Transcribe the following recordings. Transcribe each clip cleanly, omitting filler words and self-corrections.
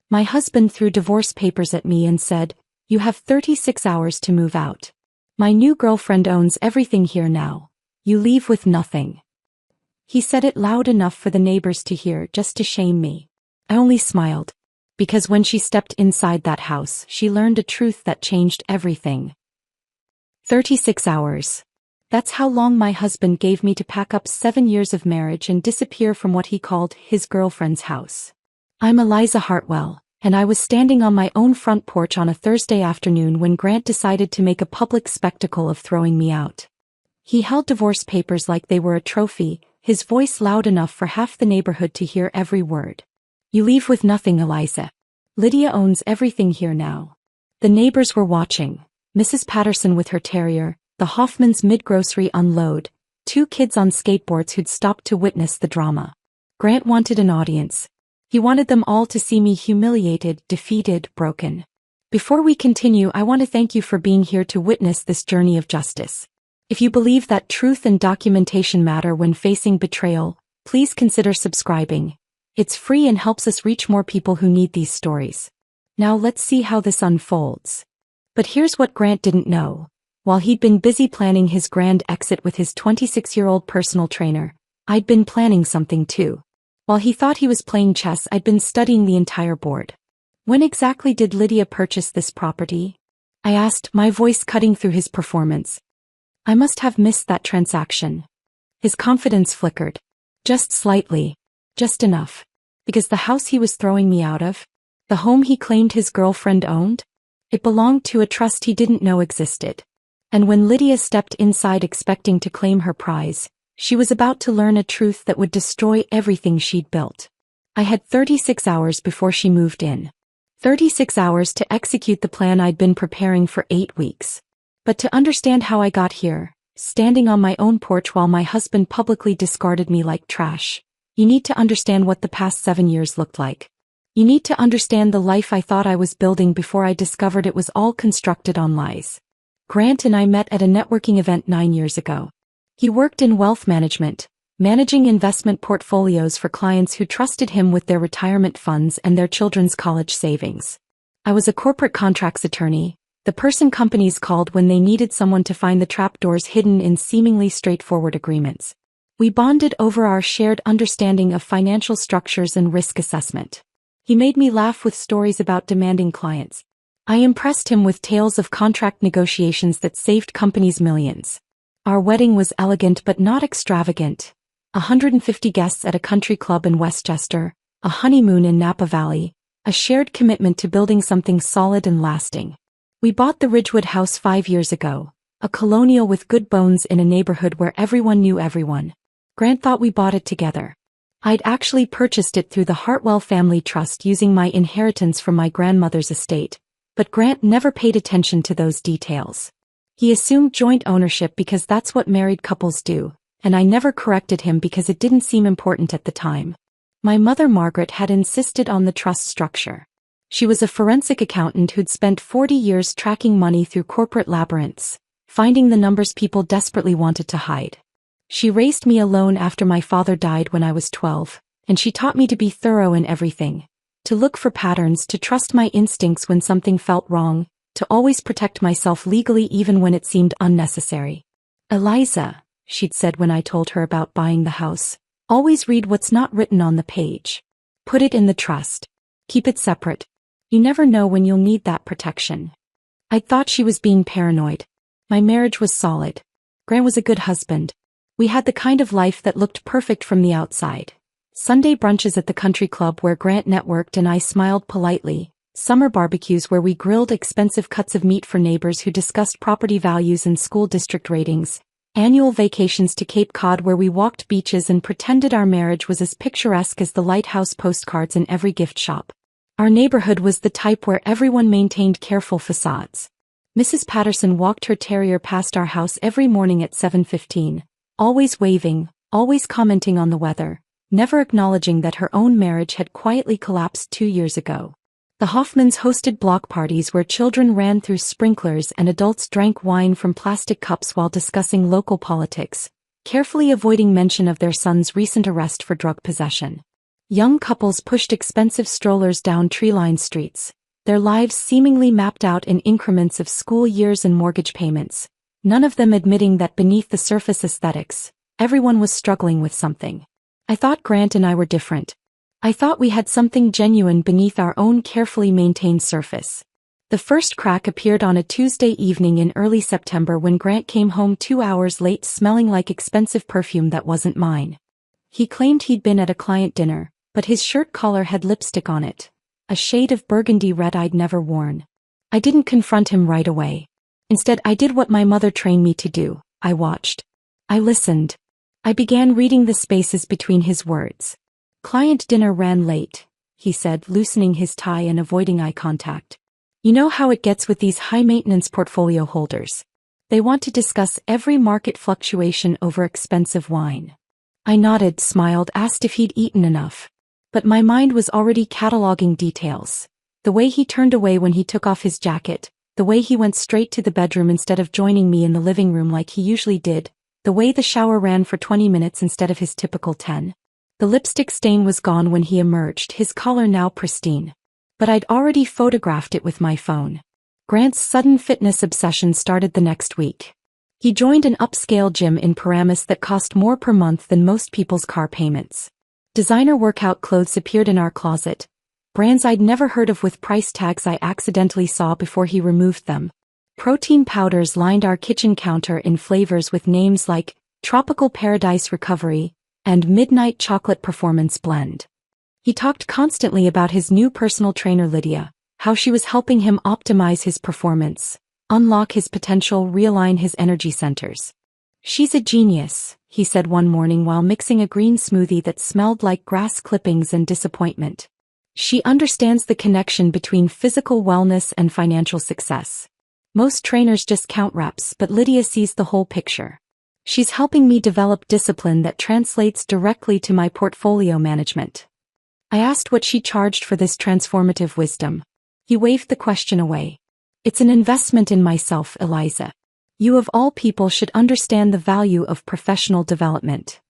My husband threw divorce papers at me and said, "You have 36 hours to move out. My new girlfriend owns everything here now. You leave with nothing." He said it loud enough for the neighbors to hear, just to shame me. I only smiled. Because when she stepped inside that house, she learned a truth that changed everything. 36 hours. That's how long my husband gave me to pack up 7 years of marriage and disappear from what he called his girlfriend's house. I'm Eliza Hartwell, and I was standing on my own front porch on a Thursday afternoon when Grant decided to make a public spectacle of throwing me out. He held divorce papers like they were a trophy, his voice loud enough for half the neighborhood to hear every word. "You leave with nothing, Eliza. Lydia owns everything here now." The neighbors were watching. Mrs. Patterson with her terrier, the Hoffmans mid-grocery unload, 2 kids on skateboards who'd stopped to witness the drama. Grant wanted an audience. He wanted them all to see me humiliated, defeated, broken. Before we continue, I want to thank you for being here to witness this journey of justice. If you believe that truth and documentation matter when facing betrayal, please consider subscribing. It's free and helps us reach more people who need these stories. Now let's see how this unfolds. But here's what Grant didn't know. While he'd been busy planning his grand exit with his 26-year-old personal trainer, I'd been planning something too. While he thought he was playing chess, I'd been studying the entire board. "When exactly did Lydia purchase this property?" I asked, my voice cutting through his performance. I must have missed that transaction. His confidence flickered. Just slightly. Just enough. Because the house he was throwing me out of, the home he claimed his girlfriend owned, it belonged to a trust he didn't know existed. And when Lydia stepped inside expecting to claim her prize, she was about to learn a truth that would destroy everything she'd built. I had 36 hours before she moved in. 36 hours to execute the plan I'd been preparing for 8 weeks. But to understand how I got here, standing on my own porch while my husband publicly discarded me like trash, you need to understand what the past 7 years looked like. You need to understand the life I thought I was building before I discovered it was all constructed on lies. Grant and I met at a networking event 9 years ago. He worked in wealth management, managing investment portfolios for clients who trusted him with their retirement funds and their children's college savings. I was a corporate contracts attorney, the person companies called when they needed someone to find the trapdoors hidden in seemingly straightforward agreements. We bonded over our shared understanding of financial structures and risk assessment. He made me laugh with stories about demanding clients. I impressed him with tales of contract negotiations that saved companies millions. Our wedding was elegant but not extravagant. 150 guests at a country club in Westchester, a honeymoon in Napa Valley, a shared commitment to building something solid and lasting. We bought the Ridgewood house 5 years ago, a colonial with good bones in a neighborhood where everyone knew everyone. Grant thought we bought it together. I'd actually purchased it through the Hartwell Family Trust using my inheritance from my grandmother's estate, but Grant never paid attention to those details. He assumed joint ownership because that's what married couples do, and I never corrected him because it didn't seem important at the time. My mother Margaret had insisted on the trust structure. She was a forensic accountant who'd spent 40 years tracking money through corporate labyrinths, finding the numbers people desperately wanted to hide. She raised me alone after my father died when I was 12, and she taught me to be thorough in everything, to look for patterns, to trust my instincts when something felt wrong, to always protect myself legally even when it seemed unnecessary. "Eliza," she'd said when I told her about buying the house, "always read what's not written on the page. Put it in the trust. Keep it separate. You never know when you'll need that protection." I thought she was being paranoid. My marriage was solid. Grant was a good husband. We had the kind of life that looked perfect from the outside. Sunday brunches at the country club where Grant networked and I smiled politely, summer barbecues where we grilled expensive cuts of meat for neighbors who discussed property values and school district ratings, annual vacations to Cape Cod where we walked beaches and pretended our marriage was as picturesque as the lighthouse postcards in every gift shop. Our neighborhood was the type where everyone maintained careful facades. Mrs. Patterson walked her terrier past our house every morning at 7:15. Always waving, always commenting on the weather, never acknowledging that her own marriage had quietly collapsed 2 years ago. The Hoffmans hosted block parties where children ran through sprinklers and adults drank wine from plastic cups while discussing local politics, carefully avoiding mention of their son's recent arrest for drug possession. Young couples pushed expensive strollers down tree-lined streets, their lives seemingly mapped out in increments of school years and mortgage payments, none of them admitting that beneath the surface aesthetics, everyone was struggling with something. I thought Grant and I were different. I thought we had something genuine beneath our own carefully maintained surface. The first crack appeared on a Tuesday evening in early September when Grant came home 2 hours late smelling like expensive perfume that wasn't mine. He claimed he'd been at a client dinner, but his shirt collar had lipstick on it, a shade of burgundy red I'd never worn. I didn't confront him right away. Instead, I did what my mother trained me to do. I watched. I listened. I began reading the spaces between his words. "Client dinner ran late," he said, loosening his tie and avoiding eye contact. "You know how it gets with these high-maintenance portfolio holders. They want to discuss every market fluctuation over expensive wine." I nodded, smiled, asked if he'd eaten enough. But my mind was already cataloging details. The way he turned away when he took off his jacket, the way he went straight to the bedroom instead of joining me in the living room like he usually did, the way the shower ran for 20 minutes instead of his typical 10. The lipstick stain was gone when he emerged, his collar now pristine. But I'd already photographed it with my phone. Grant's sudden fitness obsession started the next week. He joined an upscale gym in Paramus that cost more per month than most people's car payments. Designer workout clothes appeared in our closet, brands I'd never heard of with price tags I accidentally saw before he removed them. Protein powders lined our kitchen counter in flavors with names like Tropical Paradise Recovery and Midnight Chocolate Performance Blend. He talked constantly about his new personal trainer Lydia, how she was helping him optimize his performance, unlock his potential, realign his energy centers. "She's a genius," he said one morning while mixing a green smoothie that smelled like grass clippings and disappointment. "She understands the connection between physical wellness and financial success. Most trainers just count reps, but Lydia sees the whole picture. She's helping me develop discipline that translates directly to my portfolio management." I asked what she charged for this transformative wisdom. He waved the question away. "It's an investment in myself, Eliza. You of all people should understand the value of professional development."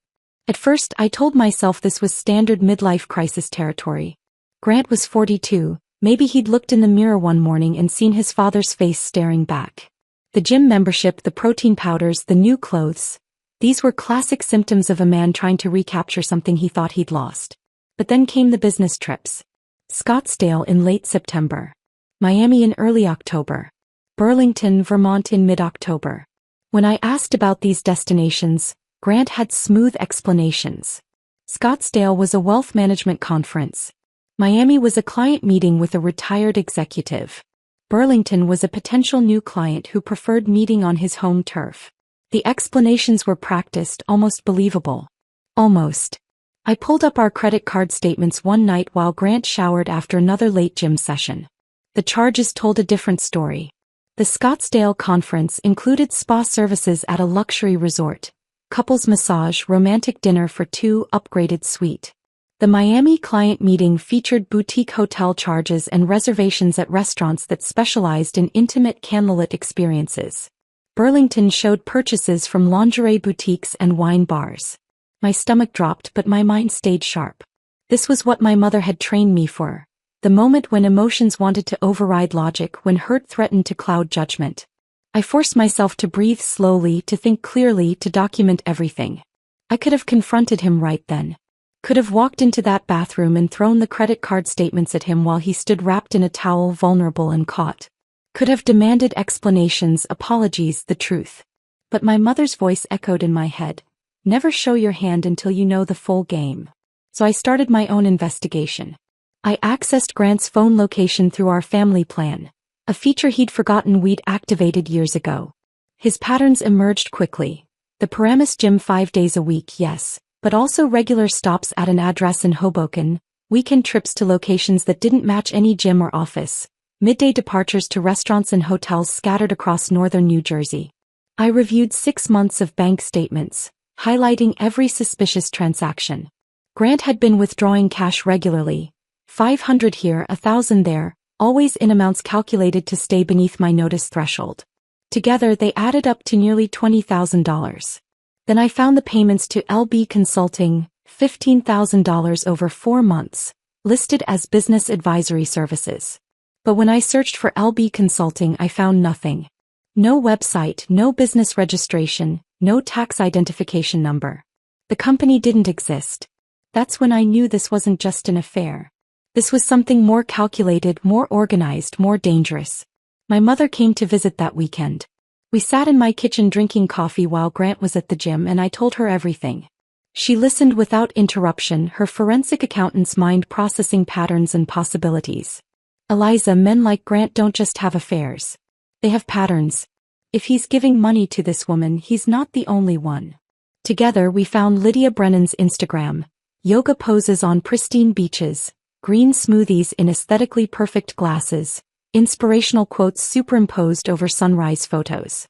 At first, I told myself this was standard midlife crisis territory. Grant was 42, maybe he'd looked in the mirror one morning and seen his father's face staring back. The gym membership, the protein powders, the new clothes. These were classic symptoms of a man trying to recapture something he thought he'd lost. But then came the business trips. Scottsdale in late September. Miami in early October. Burlington, Vermont in mid-October. When I asked about these destinations, Grant had smooth explanations. Scottsdale was a wealth management conference. Miami was a client meeting with a retired executive. Burlington was a potential new client who preferred meeting on his home turf. The explanations were practiced, almost believable. Almost. I pulled up our credit card statements one night while Grant showered after another late gym session. The charges told a different story. The Scottsdale conference included spa services at a luxury resort, couples massage, romantic dinner for 2, upgraded suite. The Miami client meeting featured boutique hotel charges and reservations at restaurants that specialized in intimate candlelit experiences. Burlington showed purchases from lingerie boutiques and wine bars. My stomach dropped, but my mind stayed sharp. This was what my mother had trained me for. The moment when emotions wanted to override logic, when hurt threatened to cloud judgment. I forced myself to breathe slowly, to think clearly, to document everything. I could have confronted him right then. Could have walked into that bathroom and thrown the credit card statements at him while he stood wrapped in a towel, vulnerable and caught. Could have demanded explanations, apologies, the truth. But my mother's voice echoed in my head. Never show your hand until you know the full game. So I started my own investigation. I accessed Grant's phone location through our family plan, a feature he'd forgotten we'd activated years ago. His patterns emerged quickly. The Paramus gym 5 days a week, yes, but also regular stops at an address in Hoboken, weekend trips to locations that didn't match any gym or office, midday departures to restaurants and hotels scattered across northern New Jersey. I reviewed 6 months of bank statements, highlighting every suspicious transaction. Grant had been withdrawing cash regularly, $500 here, $1,000 there, always in amounts calculated to stay beneath my notice threshold. Together they added up to nearly $20,000. Then I found the payments to LB Consulting, $15,000 over 4 months, listed as business advisory services. But when I searched for LB Consulting, I found nothing. No website, no business registration, no tax identification number. The company didn't exist. That's when I knew this wasn't just an affair. This was something more calculated, more organized, more dangerous. My mother came to visit that weekend. We sat in my kitchen drinking coffee while Grant was at the gym, and I told her everything. She listened without interruption, her forensic accountant's mind processing patterns and possibilities. Eliza, men like Grant don't just have affairs. They have patterns. If he's giving money to this woman, he's not the only one. Together we found Lydia Brennan's Instagram. Yoga poses on pristine beaches, green smoothies in aesthetically perfect glasses, inspirational quotes superimposed over sunrise photos.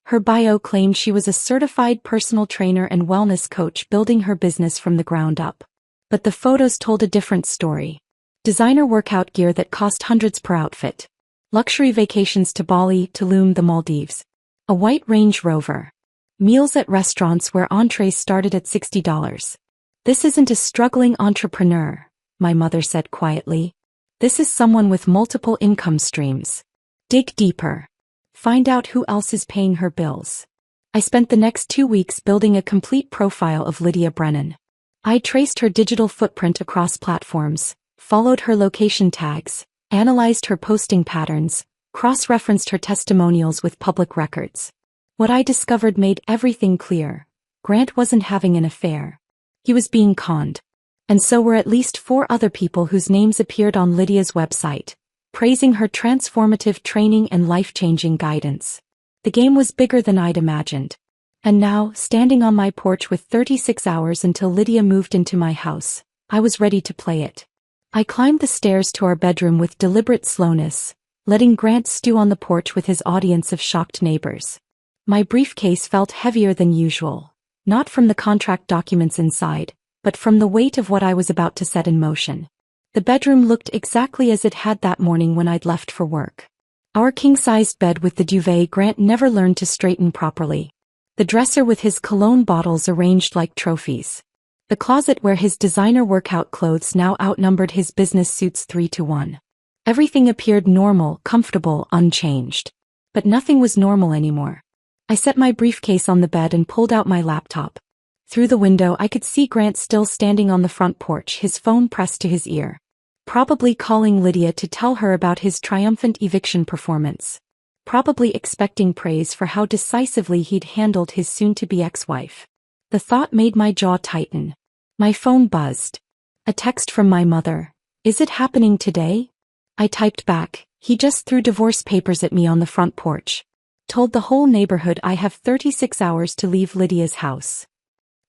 Her bio claimed she was a certified personal trainer and wellness coach building her business from the ground up. But the photos told a different story. Designer workout gear that cost hundreds per outfit. Luxury vacations to Bali, Tulum, the Maldives. A white Range Rover. Meals at restaurants where entrees started at $60. This isn't a struggling entrepreneur, my mother said quietly. This is someone with multiple income streams. Dig deeper. Find out who else is paying her bills. I spent the next 2 weeks building a complete profile of Lydia Brennan. I traced her digital footprint across platforms, followed her location tags, analyzed her posting patterns, cross-referenced her testimonials with public records. What I discovered made everything clear. Grant wasn't having an affair. He was being conned. And so were at least 4 other people whose names appeared on Lydia's website, praising her transformative training and life-changing guidance. The game was bigger than I'd imagined. And now, standing on my porch with 36 hours until Lydia moved into my house, I was ready to play it. I climbed the stairs to our bedroom with deliberate slowness, letting Grant stew on the porch with his audience of shocked neighbors. My briefcase felt heavier than usual, not from the contract documents inside, but from the weight of what I was about to set in motion. The bedroom looked exactly as it had that morning when I'd left for work. Our king-sized bed with the duvet Grant never learned to straighten properly. The dresser with his cologne bottles arranged like trophies. The closet where his designer workout clothes now outnumbered his business suits 3-1. Everything appeared normal, comfortable, unchanged. But nothing was normal anymore. I set my briefcase on the bed and pulled out my laptop. Through the window I could see Grant still standing on the front porch, his phone pressed to his ear. Probably calling Lydia to tell her about his triumphant eviction performance. Probably expecting praise for how decisively he'd handled his soon-to-be ex-wife. The thought made my jaw tighten. My phone buzzed. A text from my mother. Is it happening today? I typed back, he just threw divorce papers at me on the front porch. Told the whole neighborhood I have 36 hours to leave Lydia's house.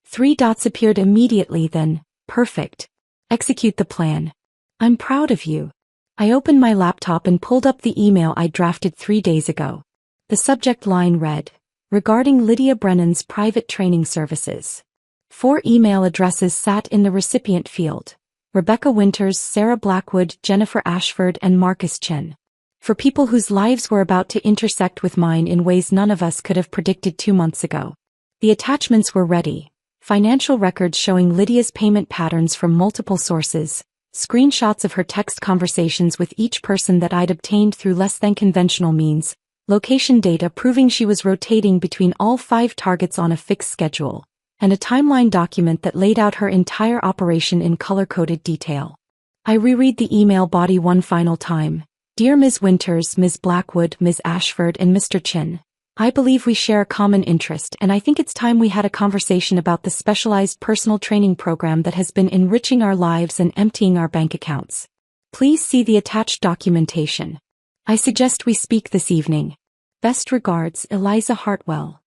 3 dots appeared immediately, then, perfect. Execute the plan. I'm proud of you. I opened my laptop and pulled up the email I drafted 3 days ago. The subject line read, regarding Lydia Brennan's private training services. 4 email addresses sat in the recipient field. Rebecca Winters, Sarah Blackwood, Jennifer Ashford, and Marcus Chin. For people whose lives were about to intersect with mine in ways none of us could have predicted 2 months ago. The attachments were ready. Financial records showing Lydia's payment patterns from multiple sources, screenshots of her text conversations with each person that I'd obtained through less than conventional means, location data proving she was rotating between all 5 targets on a fixed schedule, and a timeline document that laid out her entire operation in color-coded detail. I reread the email body one final time. Dear Ms. Winters, Ms. Blackwood, Ms. Ashford, and Mr. Chin. I believe we share a common interest, and I think it's time we had a conversation about the specialized personal training program that has been enriching our lives and emptying our bank accounts. Please see the attached documentation. I suggest we speak this evening. Best regards, Eliza Hartwell.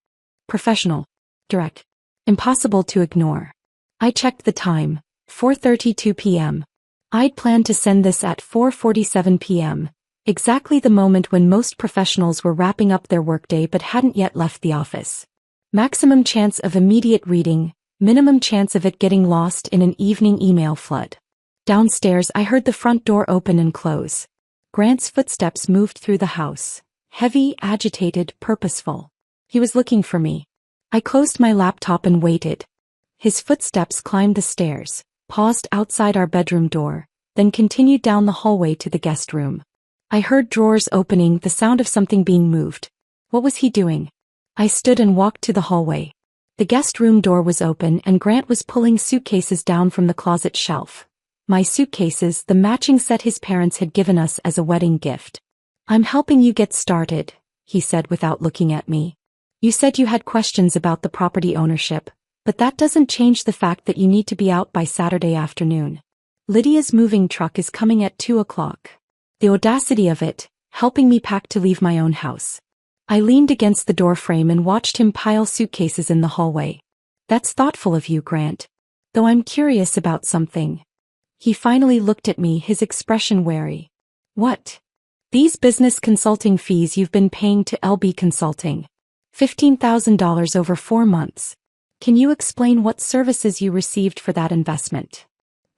Professional. Direct. Impossible to ignore. I checked the time. 4:32 p.m. I'd planned to send this at 4:47 p.m., exactly the moment when most professionals were wrapping up their workday but hadn't yet left the office. Maximum chance of immediate reading, minimum chance of it getting lost in an evening email flood. Downstairs I heard the front door open and close. Grant's footsteps moved through the house. Heavy, agitated, purposeful. He was looking for me. I closed my laptop and waited. His footsteps climbed the stairs, paused outside our bedroom door, then continued down the hallway to the guest room. I heard drawers opening, the sound of something being moved. What was he doing? I stood and walked to the hallway. The guest room door was open and Grant was pulling suitcases down from the closet shelf. My suitcases, the matching set his parents had given us as a wedding gift. "I'm helping you get started," he said without looking at me. "You said you had questions about the property ownership, but that doesn't change the fact that you need to be out by Saturday afternoon. Lydia's moving truck is coming at 2 o'clock. The audacity of it, helping me pack to leave my own house." I leaned against the door frame and watched him pile suitcases in the hallway. "That's thoughtful of you, Grant. Though I'm curious about something." He finally looked at me, his expression wary. "What?" "These business consulting fees you've been paying to LB Consulting. $15,000 over 4 months. Can you explain what services you received for that investment?"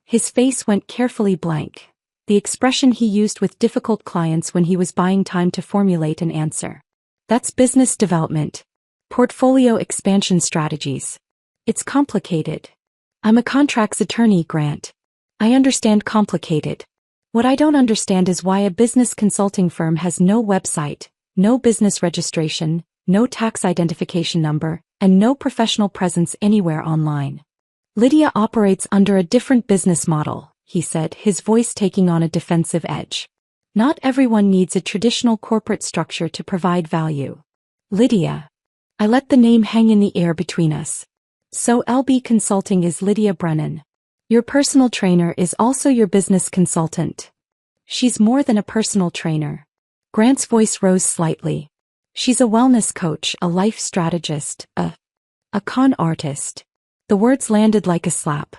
His face went carefully blank, the expression he used with difficult clients when he was buying time to formulate an answer. "That's business development. Portfolio expansion strategies. It's complicated. I'm a contracts attorney, Grant. I understand complicated. What I don't understand is why a business consulting firm has no website, no business registration, no tax identification number, and no professional presence anywhere online. Lydia operates under a different business model," he said, his voice taking on a defensive edge. "Not everyone needs a traditional corporate structure to provide value." "Lydia." I let the name hang in the air between us. "So LB Consulting is Lydia Brennan. Your personal trainer is also your business consultant." "She's more than a personal trainer." Grant's voice rose slightly. "She's a wellness coach, a life strategist, a con artist." The words landed like a slap.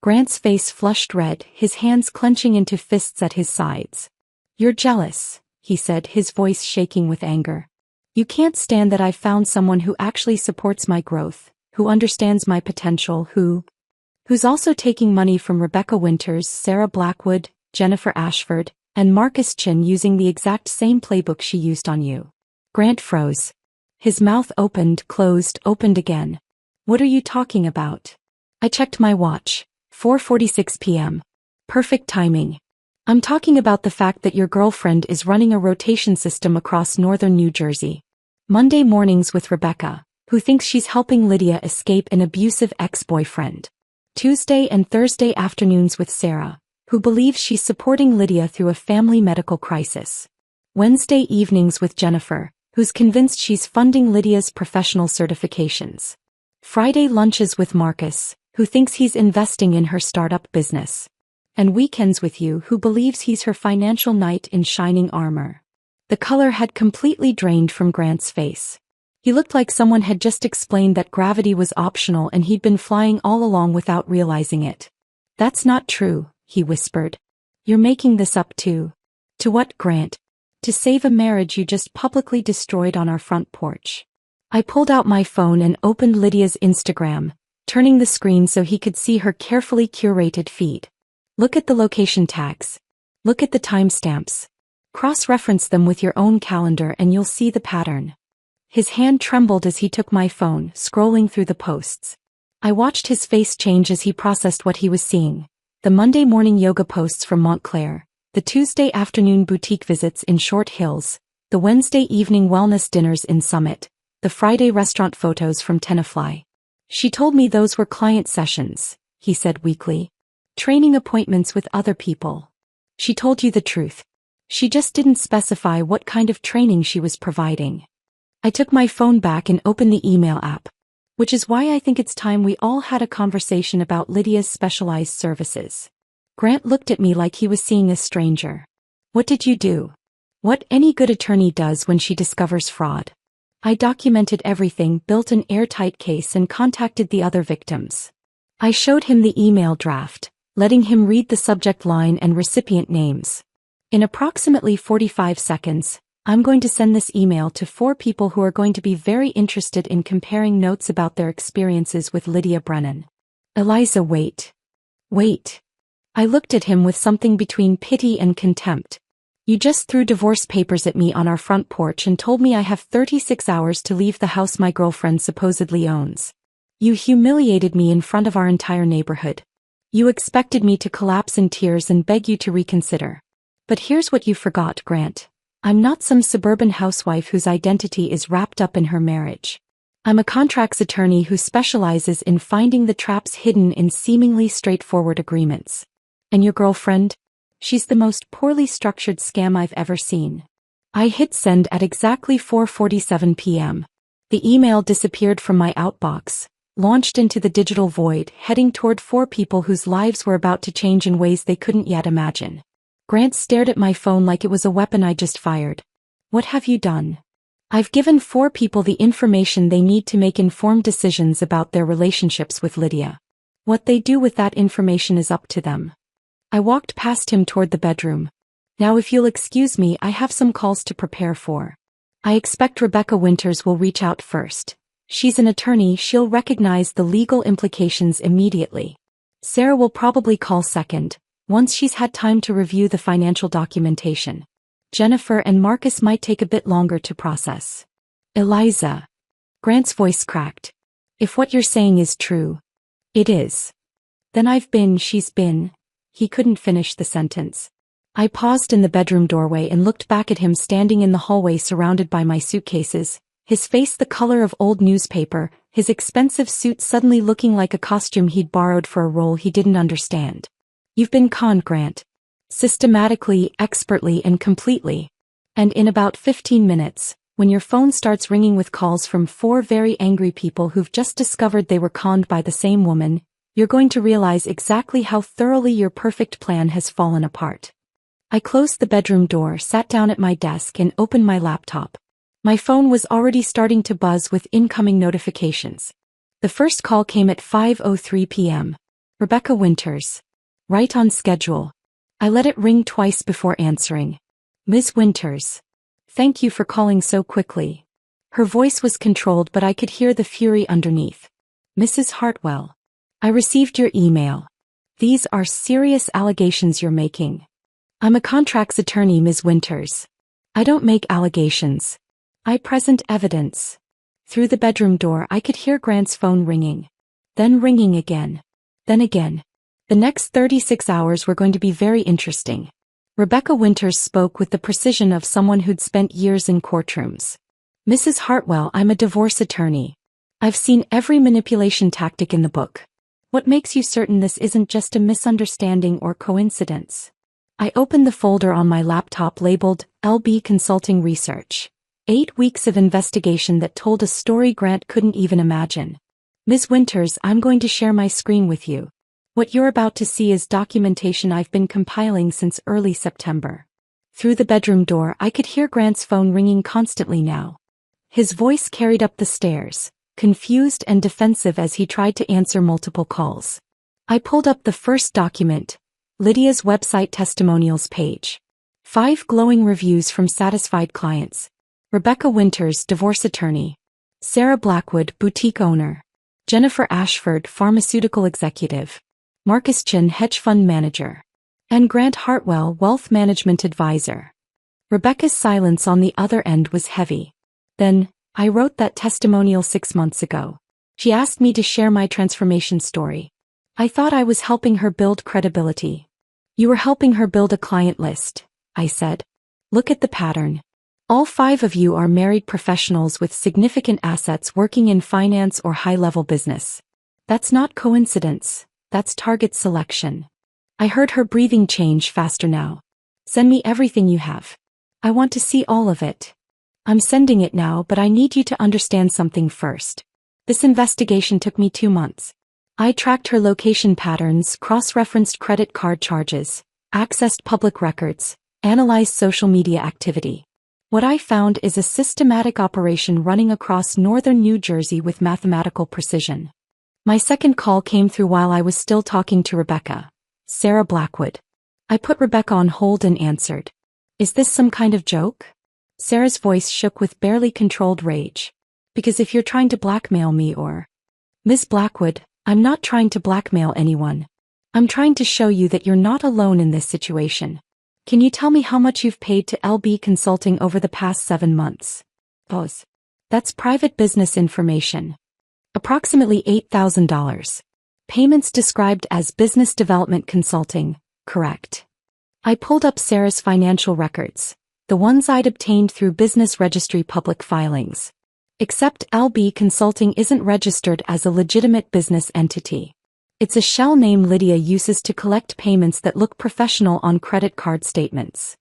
Grant's face flushed red, his hands clenching into fists at his sides. "You're jealous," he said, his voice shaking with anger. "You can't stand that I've found someone who actually supports my growth, who understands my potential, who's also taking money from Rebecca Winters, Sarah Blackwood, Jennifer Ashford, and Marcus Chin using the exact same playbook she used on you." Grant froze. His mouth opened, closed, opened again. "What are you talking about?" I checked my watch. 4:46 p.m. Perfect timing. "I'm talking about the fact that your girlfriend is running a rotation system across northern New Jersey. Monday mornings with Rebecca, who thinks she's helping Lydia escape an abusive ex-boyfriend. Tuesday and Thursday afternoons with Sarah, who believes she's supporting Lydia through a family medical crisis. Wednesday evenings with Jennifer, who's convinced she's funding Lydia's professional certifications. Friday lunches with Marcus, who thinks he's investing in her startup business. And weekends with you, who believes he's her financial knight in shining armor." The color had completely drained from Grant's face. He looked like someone had just explained that gravity was optional and he'd been flying all along without realizing it. "That's not true," he whispered. "You're making this up too." "To what, Grant?" "To save a marriage you just publicly destroyed on our front porch." I pulled out my phone and opened Lydia's Instagram, turning the screen so he could see her carefully curated feed. "Look at the location tags. Look at the timestamps. Cross-reference them with your own calendar and you'll see the pattern." His hand trembled as he took my phone, scrolling through the posts. I watched his face change as he processed what he was seeing. The Monday morning yoga posts from Montclair, the Tuesday afternoon boutique visits in Short Hills, the Wednesday evening wellness dinners in Summit, the Friday restaurant photos from Tenafly. "She told me those were client sessions," he said weakly. "Training appointments with other people." "She told you the truth. She just didn't specify what kind of training she was providing." I took my phone back and opened the email app. "Which is why I think it's time we all had a conversation about Lydia's specialized services." Grant looked at me like he was seeing a stranger. "What did you do?" "What any good attorney does when she discovers fraud. I documented everything, built an airtight case and contacted the other victims." I showed him the email draft, letting him read the subject line and recipient names. "In approximately 45 seconds, I'm going to send this email to 4 people who are going to be very interested in comparing notes about their experiences with Lydia Brennan." "Eliza, wait." "Wait." I looked at him with something between pity and contempt. "You just threw divorce papers at me on our front porch and told me I have 36 hours to leave the house my girlfriend supposedly owns. You humiliated me in front of our entire neighborhood. You expected me to collapse in tears and beg you to reconsider. But here's what you forgot, Grant. I'm not some suburban housewife whose identity is wrapped up in her marriage. I'm a contracts attorney who specializes in finding the traps hidden in seemingly straightforward agreements. And your girlfriend? She's the most poorly structured scam I've ever seen. I hit send at exactly 4:47 p.m. The email disappeared from my outbox, launched into the digital void, heading toward 4 people whose lives were about to change in ways they couldn't yet imagine. Grant stared at my phone like it was a weapon I just fired. What have you done? I've given 4 people the information they need to make informed decisions about their relationships with Lydia. What they do with that information is up to them. I walked past him toward the bedroom. Now if you'll excuse me, I have some calls to prepare for. I expect Rebecca Winters will reach out first. She's an attorney, she'll recognize the legal implications immediately. Sarah will probably call second, once she's had time to review the financial documentation. Jennifer and Marcus might take a bit longer to process. Eliza. Grant's voice cracked. If what you're saying is true. It is. Then she's been. He couldn't finish the sentence. I paused in the bedroom doorway and looked back at him standing in the hallway surrounded by my suitcases, his face the color of old newspaper, his expensive suit suddenly looking like a costume he'd borrowed for a role he didn't understand. You've been conned, Grant. Systematically, expertly, and completely. And in about 15 minutes, when your phone starts ringing with calls from 4 very angry people who've just discovered they were conned by the same woman, you're going to realize exactly how thoroughly your perfect plan has fallen apart. I closed the bedroom door, sat down at my desk, and opened my laptop. My phone was already starting to buzz with incoming notifications. The first call came at 5:03 p.m. Rebecca Winters. Right on schedule. I let it ring twice before answering. Ms. Winters. Thank you for calling so quickly. Her voice was controlled, but I could hear the fury underneath. Mrs. Hartwell. I received your email. These are serious allegations you're making. I'm a contracts attorney, Ms. Winters. I don't make allegations. I present evidence. Through the bedroom door I could hear Grant's phone ringing. Then ringing again. Then again. The next 36 hours were going to be very interesting. Rebecca Winters spoke with the precision of someone who'd spent years in courtrooms. Mrs. Hartwell, I'm a divorce attorney. I've seen every manipulation tactic in the book. What makes you certain this isn't just a misunderstanding or coincidence? I opened the folder on my laptop labeled LB Consulting Research. 8 weeks of investigation that told a story Grant couldn't even imagine. Ms. Winters, I'm going to share my screen with you. What you're about to see is documentation I've been compiling since early September. Through the bedroom door I could hear Grant's phone ringing constantly now. His voice carried up the stairs, confused and defensive as he tried to answer multiple calls. I pulled up the first document, Lydia's website testimonials page. 5 glowing reviews from satisfied clients. Rebecca Winters, divorce attorney. Sarah Blackwood, boutique owner. Jennifer Ashford, pharmaceutical executive. Marcus Chin, hedge fund manager. And Grant Hartwell, wealth management advisor. Rebecca's silence on the other end was heavy. Then, I wrote that testimonial 6 months ago. She asked me to share my transformation story. I thought I was helping her build credibility. You were helping her build a client list, I said. Look at the pattern. All 5 of you are married professionals with significant assets working in finance or high-level business. That's not coincidence, that's target selection. I heard her breathing change faster now. Send me everything you have. I want to see all of it. I'm sending it now, but I need you to understand something first. This investigation took me 2 months. I tracked her location patterns, cross-referenced credit card charges, accessed public records, analyzed social media activity. What I found is a systematic operation running across northern New Jersey with mathematical precision. My second call came through while I was still talking to Rebecca. Sarah Blackwood. I put Rebecca on hold and answered. Is this some kind of joke? Sarah's voice shook with barely controlled rage. Because if you're trying to blackmail me or... Ms. Blackwood, I'm not trying to blackmail anyone. I'm trying to show you that you're not alone in this situation. Can you tell me how much you've paid to LB Consulting over the past 7 months? Pause. That's private business information. Approximately $8,000. Payments described as business development consulting, correct. I pulled up Sarah's financial records, the ones I'd obtained through business registry public filings. Except LB Consulting isn't registered as a legitimate business entity. It's a shell name Lydia uses to collect payments that look professional on credit card statements.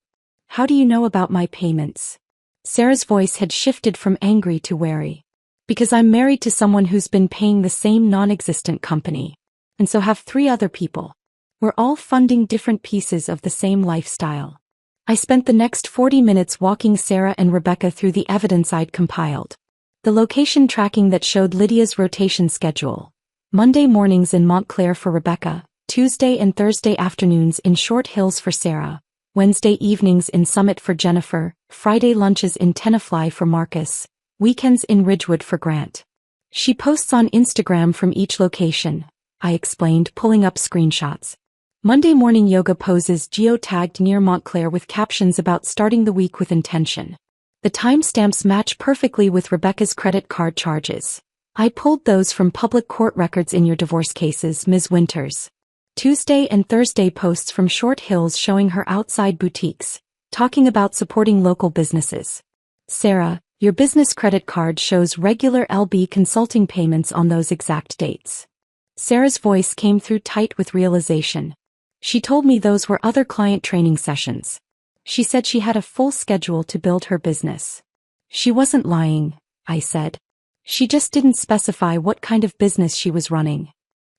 How do you know about my payments? Sarah's voice had shifted from angry to wary. Because I'm married to someone who's been paying the same non-existent company. And so have 3 other people. We're all funding different pieces of the same lifestyle. I spent the next 40 minutes walking Sarah and Rebecca through the evidence I'd compiled. The location tracking that showed Lydia's rotation schedule. Monday mornings in Montclair for Rebecca, Tuesday and Thursday afternoons in Short Hills for Sarah, Wednesday evenings in Summit for Jennifer, Friday lunches in Tenafly for Marcus, weekends in Ridgewood for Grant. She posts on Instagram from each location, I explained, pulling up screenshots. Monday morning yoga poses geotagged near Montclair with captions about starting the week with intention. The timestamps match perfectly with Rebecca's credit card charges. I pulled those from public court records in your divorce cases, Ms. Winters. Tuesday and Thursday posts from Short Hills showing her outside boutiques, talking about supporting local businesses. Sarah, your business credit card shows regular LB consulting payments on those exact dates. Sarah's voice came through tight with realization. She told me those were other client training sessions. She said she had a full schedule to build her business. She wasn't lying, I said. She just didn't specify what kind of business she was running.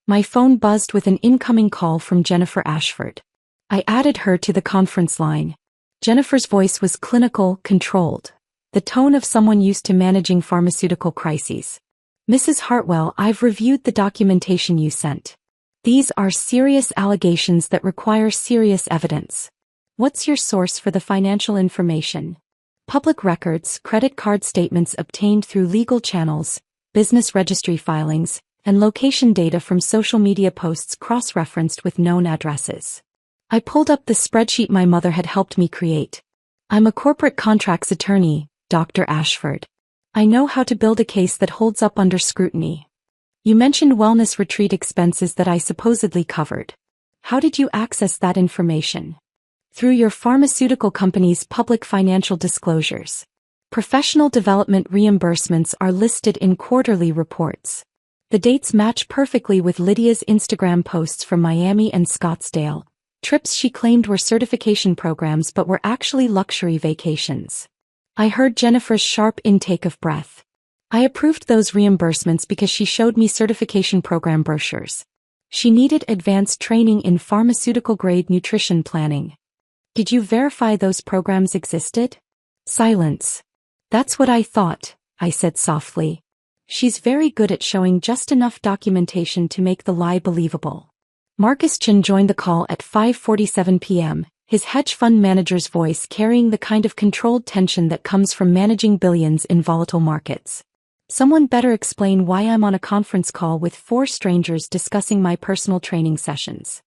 My phone buzzed with an incoming call from Jennifer Ashford. I added her to the conference line. Jennifer's voice was clinical, controlled. The tone of someone used to managing pharmaceutical crises. Mrs. Hartwell, I've reviewed the documentation you sent. These are serious allegations that require serious evidence. What's your source for the financial information? Public records, credit card statements obtained through legal channels, business registry filings, and location data from social media posts cross-referenced with known addresses. I pulled up the spreadsheet my mother had helped me create. I'm a corporate contracts attorney, Dr. Ashford. I know how to build a case that holds up under scrutiny. You mentioned wellness retreat expenses that I supposedly covered. How did you access that information? Through your pharmaceutical company's public financial disclosures. Professional development reimbursements are listed in quarterly reports. The dates match perfectly with Lydia's Instagram posts from Miami and Scottsdale. Trips she claimed were certification programs but were actually luxury vacations. I heard Jennifer's sharp intake of breath. I approved those reimbursements because she showed me certification program brochures. She needed advanced training in pharmaceutical-grade nutrition planning. Did you verify those programs existed? Silence. That's what I thought, I said softly. She's very good at showing just enough documentation to make the lie believable. Marcus Chin joined the call at 5:47 p.m., his hedge fund manager's voice carrying the kind of controlled tension that comes from managing billions in volatile markets. Someone better explain why I'm on a conference call with 4 strangers discussing my personal training sessions.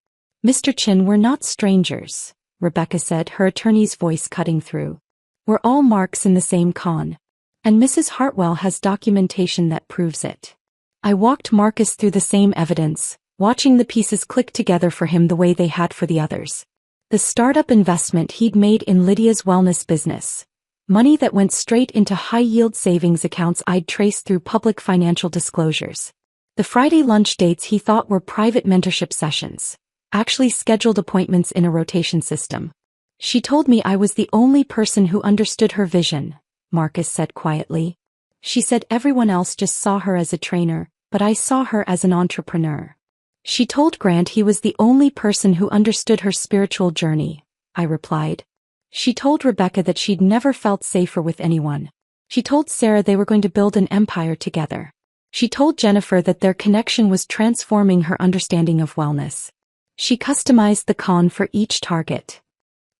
Mr. Chin, we're not strangers, Rebecca said, her attorney's voice cutting through. We're all marks in the same con. And Mrs. Hartwell has documentation that proves it. I walked Marcus through the same evidence, watching the pieces click together for him the way they had for the others. The startup investment he'd made in Lydia's wellness business. Money that went straight into high-yield savings accounts I'd traced through public financial disclosures. The Friday lunch dates he thought were private mentorship sessions. Actually scheduled appointments in a rotation system. She told me I was the only person who understood her vision, Marcus said quietly. She said everyone else just saw her as a trainer, but I saw her as an entrepreneur. She told Grant he was the only person who understood her spiritual journey, I replied. She told Rebecca that she'd never felt safer with anyone. She told Sarah they were going to build an empire together. She told Jennifer that their connection was transforming her understanding of wellness. She customized the con for each target.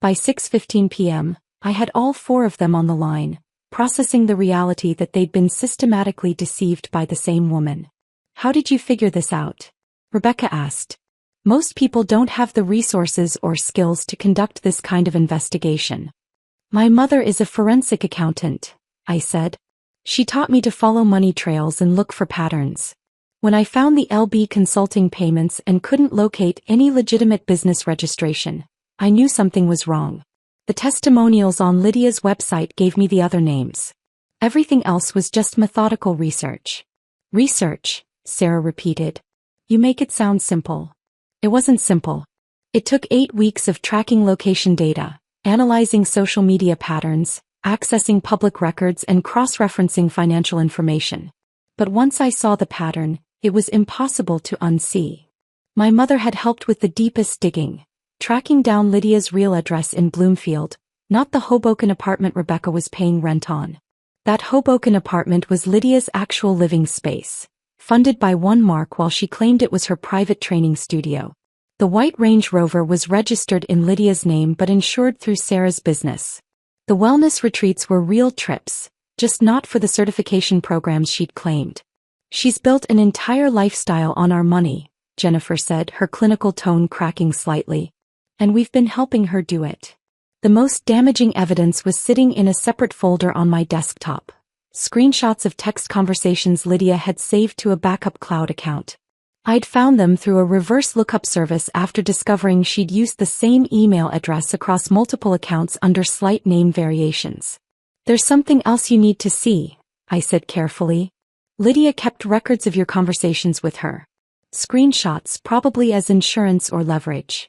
By 6:15 p.m., I had all 4 of them on the line, processing the reality that they'd been systematically deceived by the same woman. How did you figure this out? Rebecca asked. Most people don't have the resources or skills to conduct this kind of investigation. My mother is a forensic accountant, I said. She taught me to follow money trails and look for patterns. When I found the LB consulting payments and couldn't locate any legitimate business registration, I knew something was wrong. The testimonials on Lydia's website gave me the other names. Everything else was just methodical research. Research, Sarah repeated. You make it sound simple. It wasn't simple. It took 8 weeks of tracking location data, analyzing social media patterns, accessing public records and cross-referencing financial information. But once I saw the pattern, it was impossible to unsee. My mother had helped with the deepest digging, tracking down Lydia's real address in Bloomfield, not the Hoboken apartment Rebecca was paying rent on. That Hoboken apartment was Lydia's actual living space, funded by one Mark while she claimed it was her private training studio. The white Range Rover was registered in Lydia's name but insured through Sarah's business. The wellness retreats were real trips, just not for the certification programs she'd claimed. She's built an entire lifestyle on our money, Jennifer said, her clinical tone cracking slightly. And we've been helping her do it. The most damaging evidence was sitting in a separate folder on my desktop. Screenshots of text conversations Lydia had saved to a backup cloud account. I'd found them through a reverse lookup service after discovering she'd used the same email address across multiple accounts under slight name variations. There's something else you need to see, I said carefully. Lydia kept records of your conversations with her. Screenshots, probably as insurance or leverage.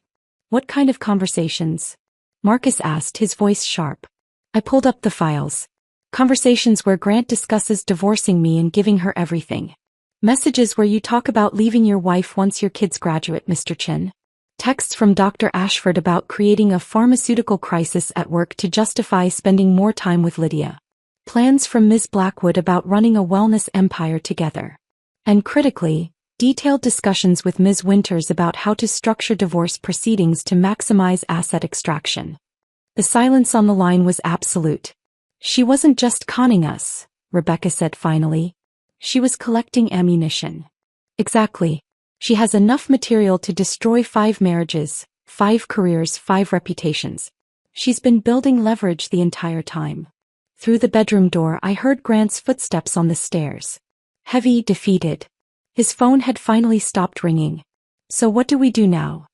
What kind of conversations? Marcus asked, his voice sharp. I pulled up the files. Conversations where Grant discusses divorcing me and giving her everything. Messages where you talk about leaving your wife once your kids graduate, Mr. Chin. Texts from Dr. Ashford about creating a pharmaceutical crisis at work to justify spending more time with Lydia. Plans from Ms. Blackwood about running a wellness empire together. And critically, detailed discussions with Ms. Winters about how to structure divorce proceedings to maximize asset extraction. The silence on the line was absolute. She wasn't just conning us, Rebecca said finally. She was collecting ammunition. Exactly. She has enough material to destroy 5 marriages, 5 careers, 5 reputations. She's been building leverage the entire time. Through the bedroom door I heard Grant's footsteps on the stairs. Heavy, defeated. His phone had finally stopped ringing. So what do we do now?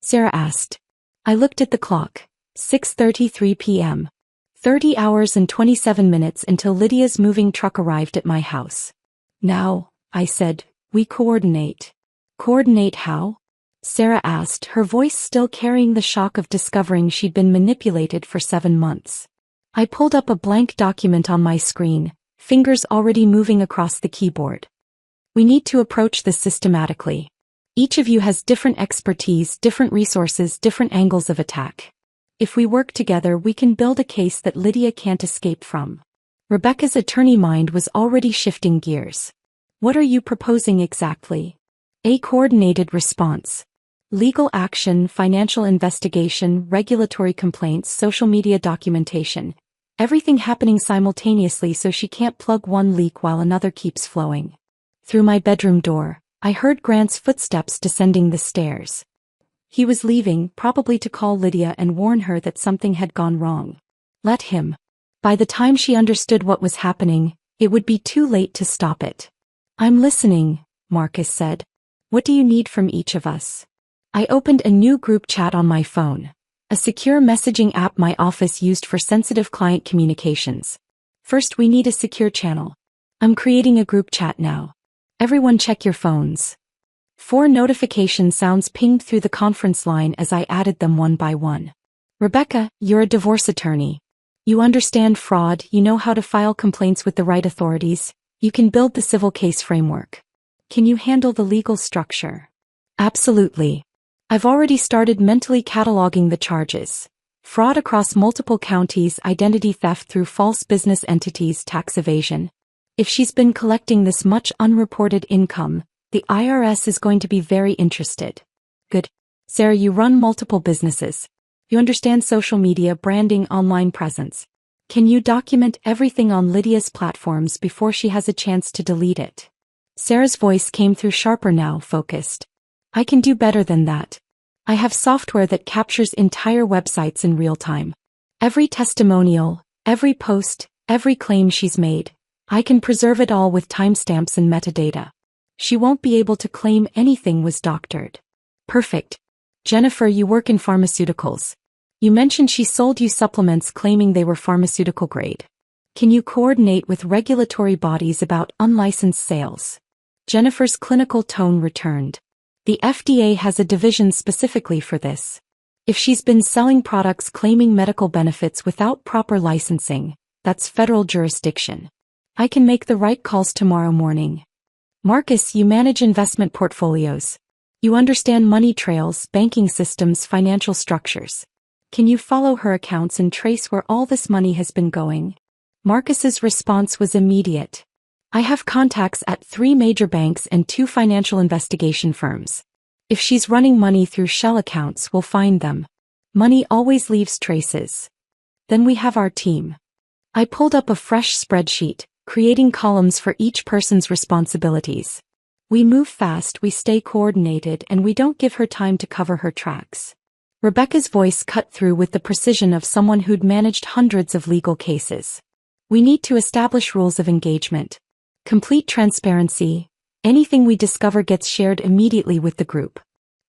Sarah asked. I looked at the clock. 6:33 p.m. 30 hours and 27 minutes until Lydia's moving truck arrived at my house. Now, I said, we coordinate. Coordinate how? Sarah asked, her voice still carrying the shock of discovering she'd been manipulated for 7 months. I pulled up a blank document on my screen, fingers already moving across the keyboard. We need to approach this systematically. Each of you has different expertise, different resources, different angles of attack. If we work together, we can build a case that Lydia can't escape from. Rebecca's attorney mind was already shifting gears. What are you proposing exactly? A coordinated response. Legal action, financial investigation, regulatory complaints, social media documentation. Everything happening simultaneously so she can't plug one leak while another keeps flowing. Through my bedroom door, I heard Grant's footsteps descending the stairs. He was leaving, probably to call Lydia and warn her that something had gone wrong. Let him. By the time she understood what was happening, it would be too late to stop it. I'm listening, Marcus said. What do you need from each of us? I opened a new group chat on my phone, a secure messaging app my office used for sensitive client communications. First, we need a secure channel. I'm creating a group chat now. Everyone check your phones. 4 notification sounds pinged through the conference line as I added them one by one. Rebecca, you're a divorce attorney. You understand fraud, you know how to file complaints with the right authorities, you can build the civil case framework. Can you handle the legal structure? Absolutely. I've already started mentally cataloging the charges. Fraud across multiple counties, identity theft through false business entities, tax evasion. If she's been collecting this much unreported income, the IRS is going to be very interested. Good. Sarah, you run multiple businesses. You understand social media, branding, online presence. Can you document everything on Lydia's platforms before she has a chance to delete it? Sarah's voice came through sharper now, focused. I can do better than that. I have software that captures entire websites in real time. Every testimonial, every post, every claim she's made. I can preserve it all with timestamps and metadata. She won't be able to claim anything was doctored. Perfect. Jennifer, you work in pharmaceuticals. You mentioned she sold you supplements claiming they were pharmaceutical grade. Can you coordinate with regulatory bodies about unlicensed sales? Jennifer's clinical tone returned. The FDA has a division specifically for this. If she's been selling products claiming medical benefits without proper licensing, that's federal jurisdiction. I can make the right calls tomorrow morning. Marcus, you manage investment portfolios. You understand money trails, banking systems, financial structures. Can you follow her accounts and trace where all this money has been going? Marcus's response was immediate. I have contacts at 3 major banks and 2 financial investigation firms. If she's running money through shell accounts, we'll find them. Money always leaves traces. Then we have our team. I pulled up a fresh spreadsheet, creating columns for each person's responsibilities. We move fast, we stay coordinated, and we don't give her time to cover her tracks. Rebecca's voice cut through with the precision of someone who'd managed hundreds of legal cases. We need to establish rules of engagement. Complete transparency. Anything we discover gets shared immediately with the group.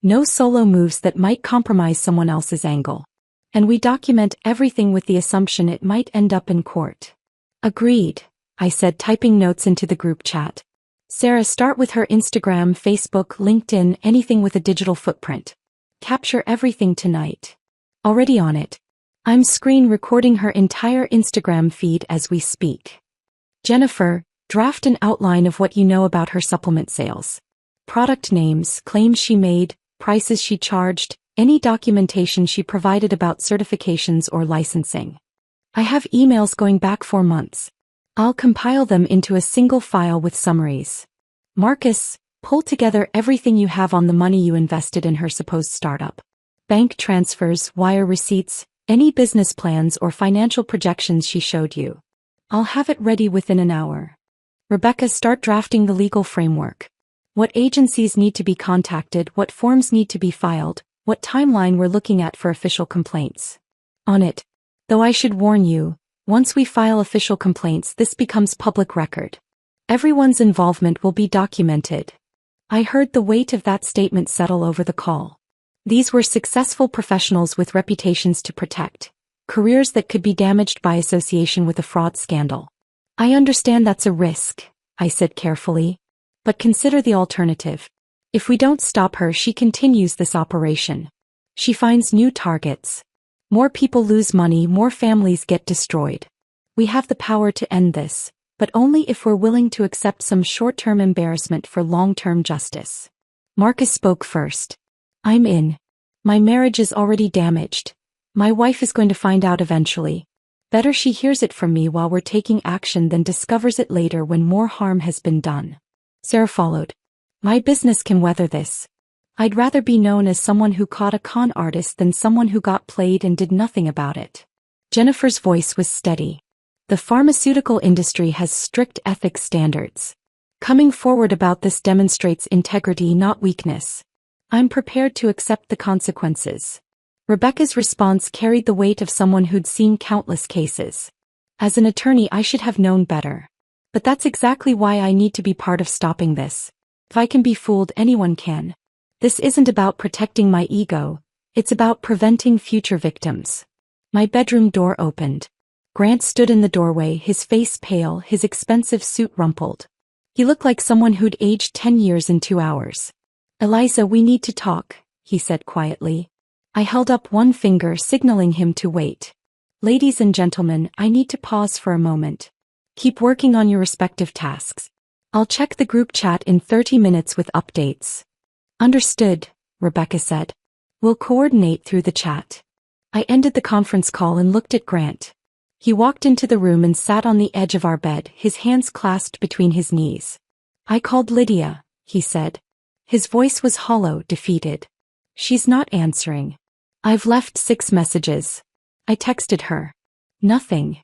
No solo moves that might compromise someone else's angle. And we document everything with the assumption it might end up in court. Agreed, I said, typing notes into the group chat. Sarah, start with her Instagram, Facebook, LinkedIn, anything with a digital footprint. Capture everything tonight. Already on it. I'm screen recording her entire Instagram feed as we speak. Jennifer, draft an outline of what you know about her supplement sales. Product names, claims she made, prices she charged, any documentation she provided about certifications or licensing. I have emails going back 4 months. I'll compile them into a single file with summaries. Marcus, pull together everything you have on the money you invested in her supposed startup. Bank transfers, wire receipts, any business plans or financial projections she showed you. I'll have it ready within an hour. Rebecca, start drafting the legal framework. What agencies need to be contacted, what forms need to be filed, what timeline we're looking at for official complaints. On it. Though I should warn you, once we file official complaints, this becomes public record. Everyone's involvement will be documented. I heard the weight of that statement settle over the call. These were successful professionals with reputations to protect, careers that could be damaged by association with a fraud scandal. I understand that's a risk, I said carefully. But consider the alternative. If we don't stop her, she continues this operation. She finds new targets. More people lose money, more families get destroyed. We have the power to end this, but only if we're willing to accept some short-term embarrassment for long-term justice. Marcus spoke first. I'm in. My marriage is already damaged. My wife is going to find out eventually. Better she hears it from me while we're taking action than discovers it later when more harm has been done. Sarah followed. My business can weather this. I'd rather be known as someone who caught a con artist than someone who got played and did nothing about it. Jennifer's voice was steady. The pharmaceutical industry has strict ethics standards. Coming forward about this demonstrates integrity, not weakness. I'm prepared to accept the consequences. Rebecca's response carried the weight of someone who'd seen countless cases. As an attorney, I should have known better. But that's exactly why I need to be part of stopping this. If I can be fooled, anyone can. This isn't about protecting my ego, it's about preventing future victims. My bedroom door opened. Grant stood in the doorway, his face pale, his expensive suit rumpled. He looked like someone who'd aged 10 years in 2 hours. Eliza, we need to talk, he said quietly. I held up one finger, signaling him to wait. Ladies and gentlemen, I need to pause for a moment. Keep working on your respective tasks. I'll check the group chat in 30 minutes with updates. Understood, Rebecca said. We'll coordinate through the chat. I ended the conference call and looked at Grant. He walked into the room and sat on the edge of our bed, his hands clasped between his knees. I called Lydia, he said. His voice was hollow, defeated. She's not answering. I've left 6 messages. I texted her. Nothing.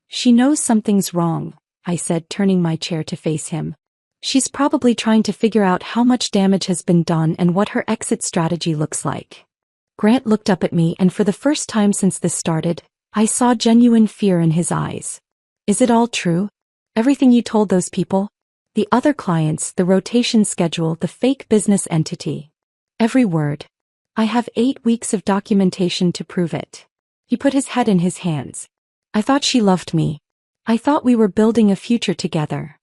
She knows something's wrong, I said, turning my chair to face him. She's probably trying to figure out how much damage has been done and what her exit strategy looks like. Grant looked up at me, and for the first time since this started, I saw genuine fear in his eyes. Is it all true? Everything you told those people? The other clients, the rotation schedule, the fake business entity. Every word. I have 8 weeks of documentation to prove it. He put his head in his hands. I thought she loved me. I thought we were building a future together.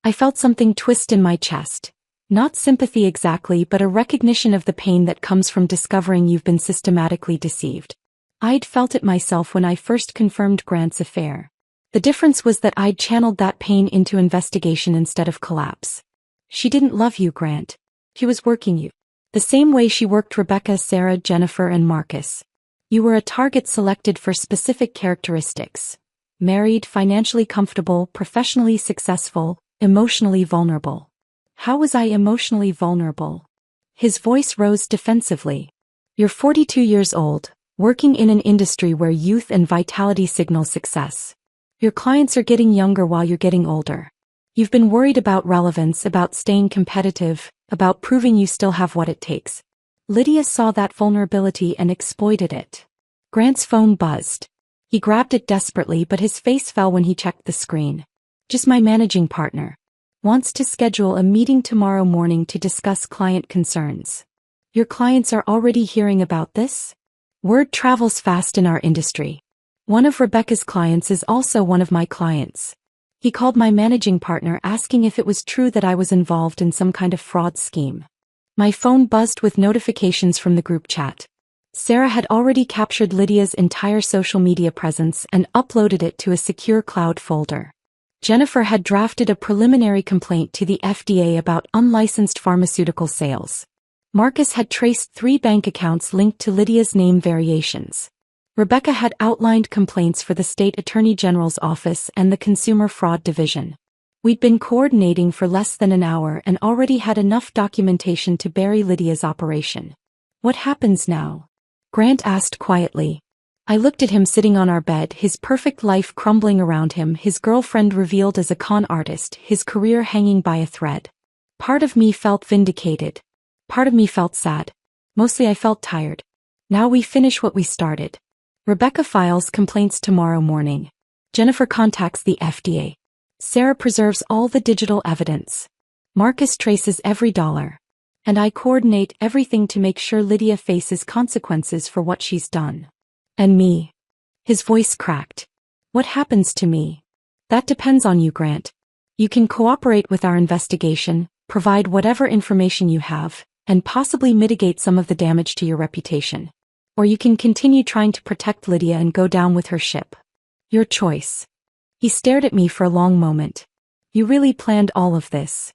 I felt something twist in my chest. Not sympathy exactly, but a recognition of the pain that comes from discovering you've been systematically deceived. I'd felt it myself when I first confirmed Grant's affair. The difference was that I'd channeled that pain into investigation instead of collapse. She didn't love you, Grant. She was working you. The same way she worked Rebecca, Sarah, Jennifer, and Marcus. You were a target selected for specific characteristics. Married, financially comfortable, professionally successful, emotionally vulnerable. How was I emotionally vulnerable? His voice rose defensively. You're 42 years old, working in an industry where youth and vitality signal success. Your clients are getting younger while you're getting older. You've been worried about relevance, about staying competitive, about proving you still have what it takes. Lydia saw that vulnerability and exploited it. Grant's phone buzzed. He grabbed it desperately, but his face fell when he checked the screen. Just my managing partner. Wants to schedule a meeting tomorrow morning to discuss client concerns. Your clients are already hearing about this? Word travels fast in our industry. One of Rebecca's clients is also one of my clients. He called my managing partner asking if it was true that I was involved in some kind of fraud scheme. My phone buzzed with notifications from the group chat. Sarah had already captured Lydia's entire social media presence and uploaded it to a secure cloud folder. Jennifer had drafted a preliminary complaint to the FDA about unlicensed pharmaceutical sales. Marcus had traced 3 bank accounts linked to Lydia's name variations. Rebecca had outlined complaints for the State Attorney General's office and the Consumer Fraud Division. We'd been coordinating for less than an hour and already had enough documentation to bury Lydia's operation. What happens now? Grant asked quietly. I looked at him sitting on our bed, his perfect life crumbling around him, his girlfriend revealed as a con artist, his career hanging by a thread. Part of me felt vindicated. Part of me felt sad. Mostly I felt tired. Now we finish what we started. Rebecca files complaints tomorrow morning. Jennifer contacts the FDA. Sarah preserves all the digital evidence. Marcus traces every dollar. And I coordinate everything to make sure Lydia faces consequences for what she's done. And me? His voice cracked. What happens to me? That depends on you, Grant. You can cooperate with our investigation, provide whatever information you have, and possibly mitigate some of the damage to your reputation. Or you can continue trying to protect Lydia and go down with her ship. Your choice. He stared at me for a long moment. You really planned all of this.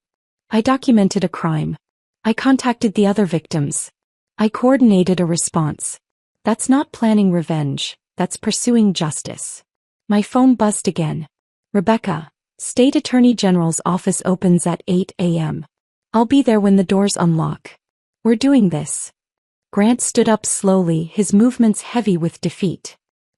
I documented a crime. I contacted the other victims. I coordinated a response. That's not planning revenge, that's pursuing justice. My phone buzzed again. Rebecca, State Attorney General's office opens at 8 a.m. I'll be there when the doors unlock. We're doing this. Grant stood up slowly, his movements heavy with defeat.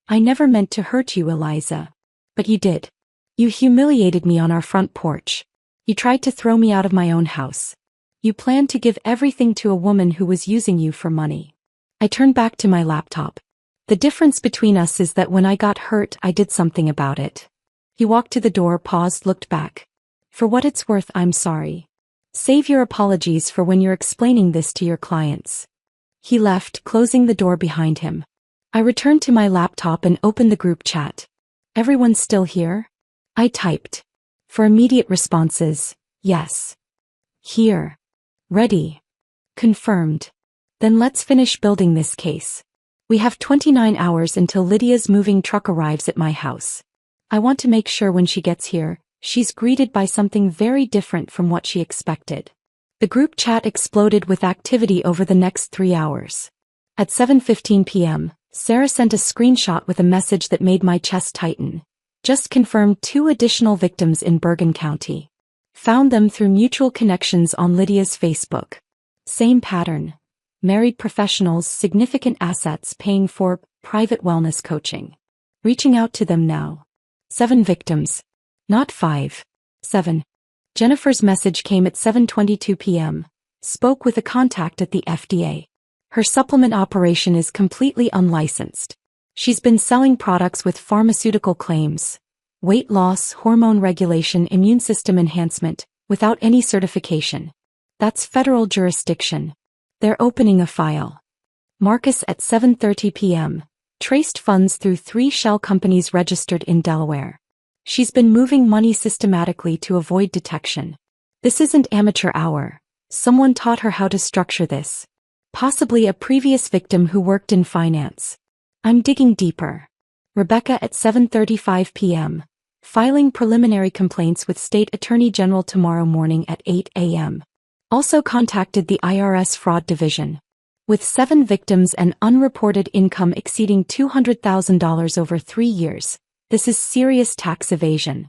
I never meant to hurt you, Eliza. But you did. You humiliated me on our front porch. You tried to throw me out of my own house. You planned to give everything to a woman who was using you for money. I turned back to my laptop. The difference between us is that when I got hurt, I did something about it. He walked to the door, paused, looked back. For what it's worth, I'm sorry. Save your apologies for when you're explaining this to your clients. He left, closing the door behind him. I returned to my laptop and opened the group chat. Everyone's still here? I typed. For immediate responses, yes. Here. Ready. Confirmed. Then let's finish building this case. We have 29 hours until Lydia's moving truck arrives at my house. I want to make sure when she gets here, she's greeted by something very different from what she expected. The group chat exploded with activity over the next 3 hours. At 7:15 p.m., Sarah sent a screenshot with a message that made my chest tighten. Just confirmed 2 additional victims in Bergen County. Found them through mutual connections on Lydia's Facebook. Same pattern. Married professionals, significant assets paying for private wellness coaching. Reaching out to them now. 7 victims. Not 5. 7. Jennifer's message came at 7:22 p.m. Spoke with a contact at the FDA. Her supplement operation is completely unlicensed. She's been selling products with pharmaceutical claims. weight loss, hormone regulation, immune system enhancement, without any certification. That's federal jurisdiction. They're opening a file. Marcus at 7:30 p.m. Traced funds through 3 shell companies registered in Delaware. She's been moving money systematically to avoid detection. This isn't amateur hour. Someone taught her how to structure this. Possibly a previous victim who worked in finance. I'm digging deeper. Rebecca at 7:35 p.m. Filing preliminary complaints with State Attorney General tomorrow morning at 8 a.m. Also contacted the IRS Fraud Division. With 7 victims and unreported income exceeding $200,000 over 3 years, this is serious tax evasion.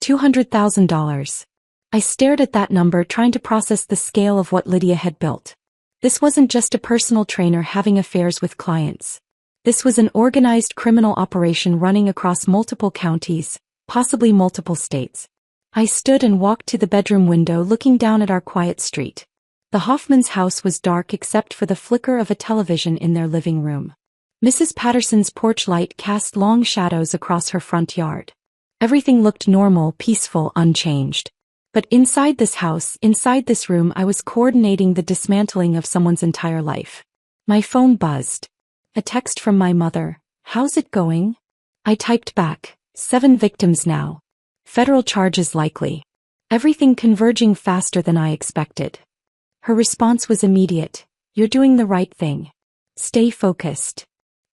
$200,000. I stared at that number trying to process the scale of what Lydia had built. This wasn't just a personal trainer having affairs with clients. This was an organized criminal operation running across multiple counties, possibly multiple states. I stood and walked to the bedroom window looking down at our quiet street. The Hoffman's house was dark except for the flicker of a television in their living room. Mrs. Patterson's porch light cast long shadows across her front yard. Everything looked normal, peaceful, unchanged. But inside this house, inside this room, I was coordinating the dismantling of someone's entire life. My phone buzzed. A text from my mother. "How's it going?" I typed back, 7 victims now. Federal charges likely. Everything converging faster than I expected. Her response was immediate. "You're doing the right thing. Stay focused."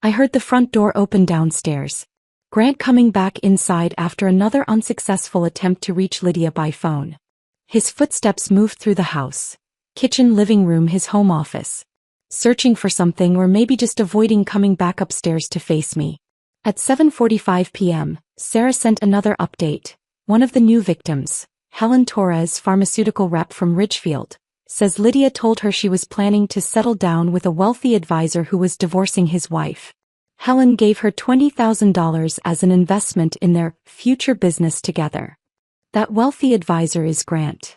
I heard the front door open downstairs. Grant coming back inside after another unsuccessful attempt to reach Lydia by phone. His footsteps moved through the house. Kitchen, living room, his home office. Searching for something or maybe just avoiding coming back upstairs to face me. At 7:45 p.m., Sarah sent another update. One of the new victims, Helen Torres, pharmaceutical rep from Ridgefield, says Lydia told her she was planning to settle down with a wealthy advisor who was divorcing his wife. Helen gave her $20,000 as an investment in their future business together. That wealthy advisor is Grant.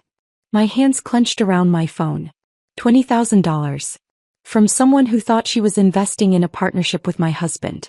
My hands clenched around my phone. $20,000. From someone who thought she was investing in a partnership with my husband.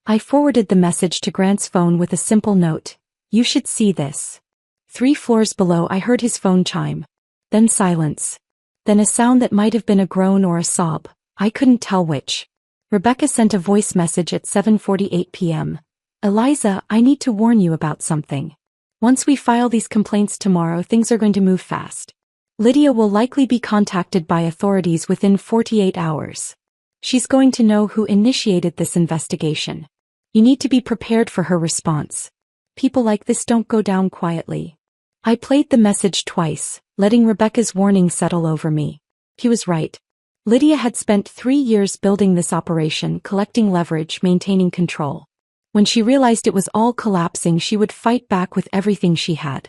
I forwarded the message to Grant's phone with a simple note. "You should see this." 3 floors below I heard his phone chime. Then silence. Then a sound that might have been a groan or a sob. I couldn't tell which. Rebecca sent a voice message at 7:48 p.m. "Eliza, I need to warn you about something. Once we file these complaints tomorrow, things are going to move fast. Lydia will likely be contacted by authorities within 48 hours. She's going to know who initiated this investigation. You need to be prepared for her response. People like this don't go down quietly." I played the message twice, letting Rebecca's warning settle over me. He was right. Lydia had spent 3 years building this operation, collecting leverage, maintaining control. When she realized it was all collapsing, she would fight back with everything she had.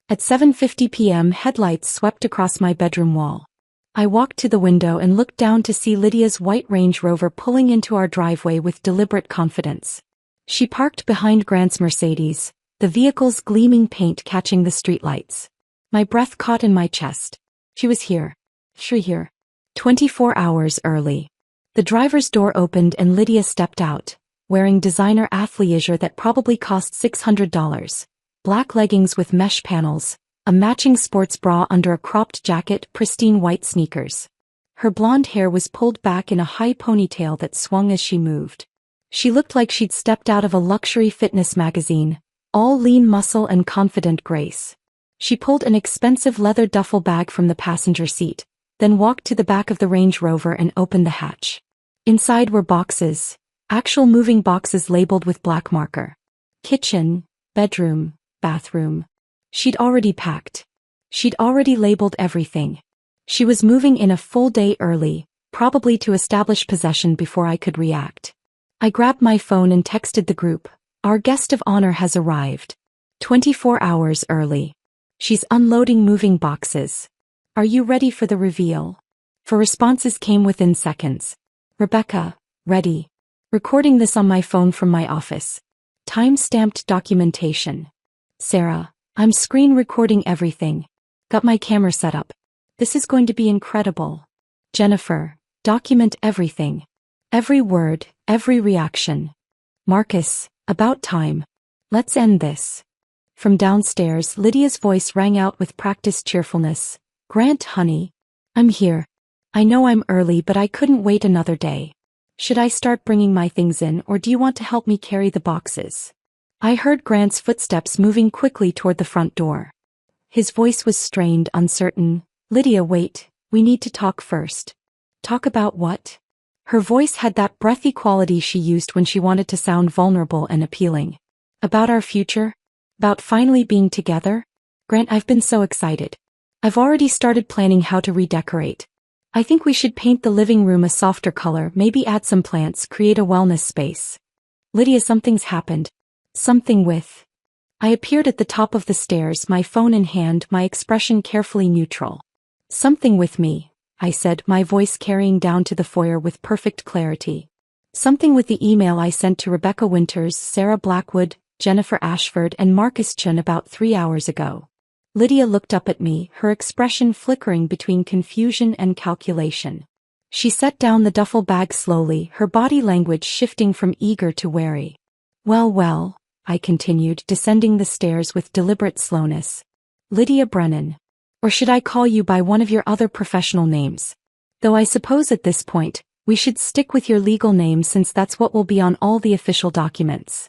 At 7:50 p.m., headlights swept across my bedroom wall. I walked to the window and looked down to see Lydia's white Range Rover pulling into our driveway with deliberate confidence. She parked behind Grant's Mercedes, the vehicle's gleaming paint catching the streetlights. My breath caught in my chest. She was here. Here. 24 hours early. The driver's door opened and Lydia stepped out, wearing designer athleisure that probably cost $600. Black leggings with mesh panels, a matching sports bra under a cropped jacket, pristine white sneakers. Her blonde hair was pulled back in a high ponytail that swung as she moved. She looked like she'd stepped out of a luxury fitness magazine, all lean muscle and confident grace. She pulled an expensive leather duffel bag from the passenger seat, then walked to the back of the Range Rover and opened the hatch. Inside were boxes, actual moving boxes labeled with black marker. Kitchen, bedroom, bathroom. She'd already packed. She'd already labeled everything. She was moving in a full day early, probably to establish possession before I could react. I grabbed my phone and texted the group. "Our guest of honor has arrived. 24 hours early. She's unloading moving boxes. Are you ready for the reveal?" For responses came within seconds. "Rebecca, ready. Recording this on my phone from my office. Time-stamped documentation. Sarah, I'm screen recording everything. Got my camera set up. This is going to be incredible. Jennifer, document everything. Every word, every reaction. Marcus, about time. Let's end this." From downstairs, Lydia's voice rang out with practiced cheerfulness. "Grant, honey. I'm here. I know I'm early, but I couldn't wait another day. Should I start bringing my things in, or do you want to help me carry the boxes?" I heard Grant's footsteps moving quickly toward the front door. His voice was strained, uncertain. "Lydia, wait. We need to talk first." "Talk about what?" Her voice had that breathy quality she used when she wanted to sound vulnerable and appealing. "About our future? About finally being together? Grant, I've been so excited. I've already started planning how to redecorate. I think we should paint the living room a softer color, maybe add some plants, create a wellness space." "Lydia, something's happened." "Something with..." I appeared at the top of the stairs, my phone in hand, my expression carefully neutral. "Something with me," I said, my voice carrying down to the foyer with perfect clarity. "Something with the email I sent to Rebecca Winters, Sarah Blackwood, Jennifer Ashford and Marcus Chun about 3 hours ago." Lydia looked up at me, her expression flickering between confusion and calculation. She set down the duffel bag slowly, her body language shifting from eager to wary. Well, I continued, descending the stairs with deliberate slowness. "Lydia Brennan. Or should I call you by one of your other professional names? Though I suppose at this point, we should stick with your legal name since that's what will be on all the official documents."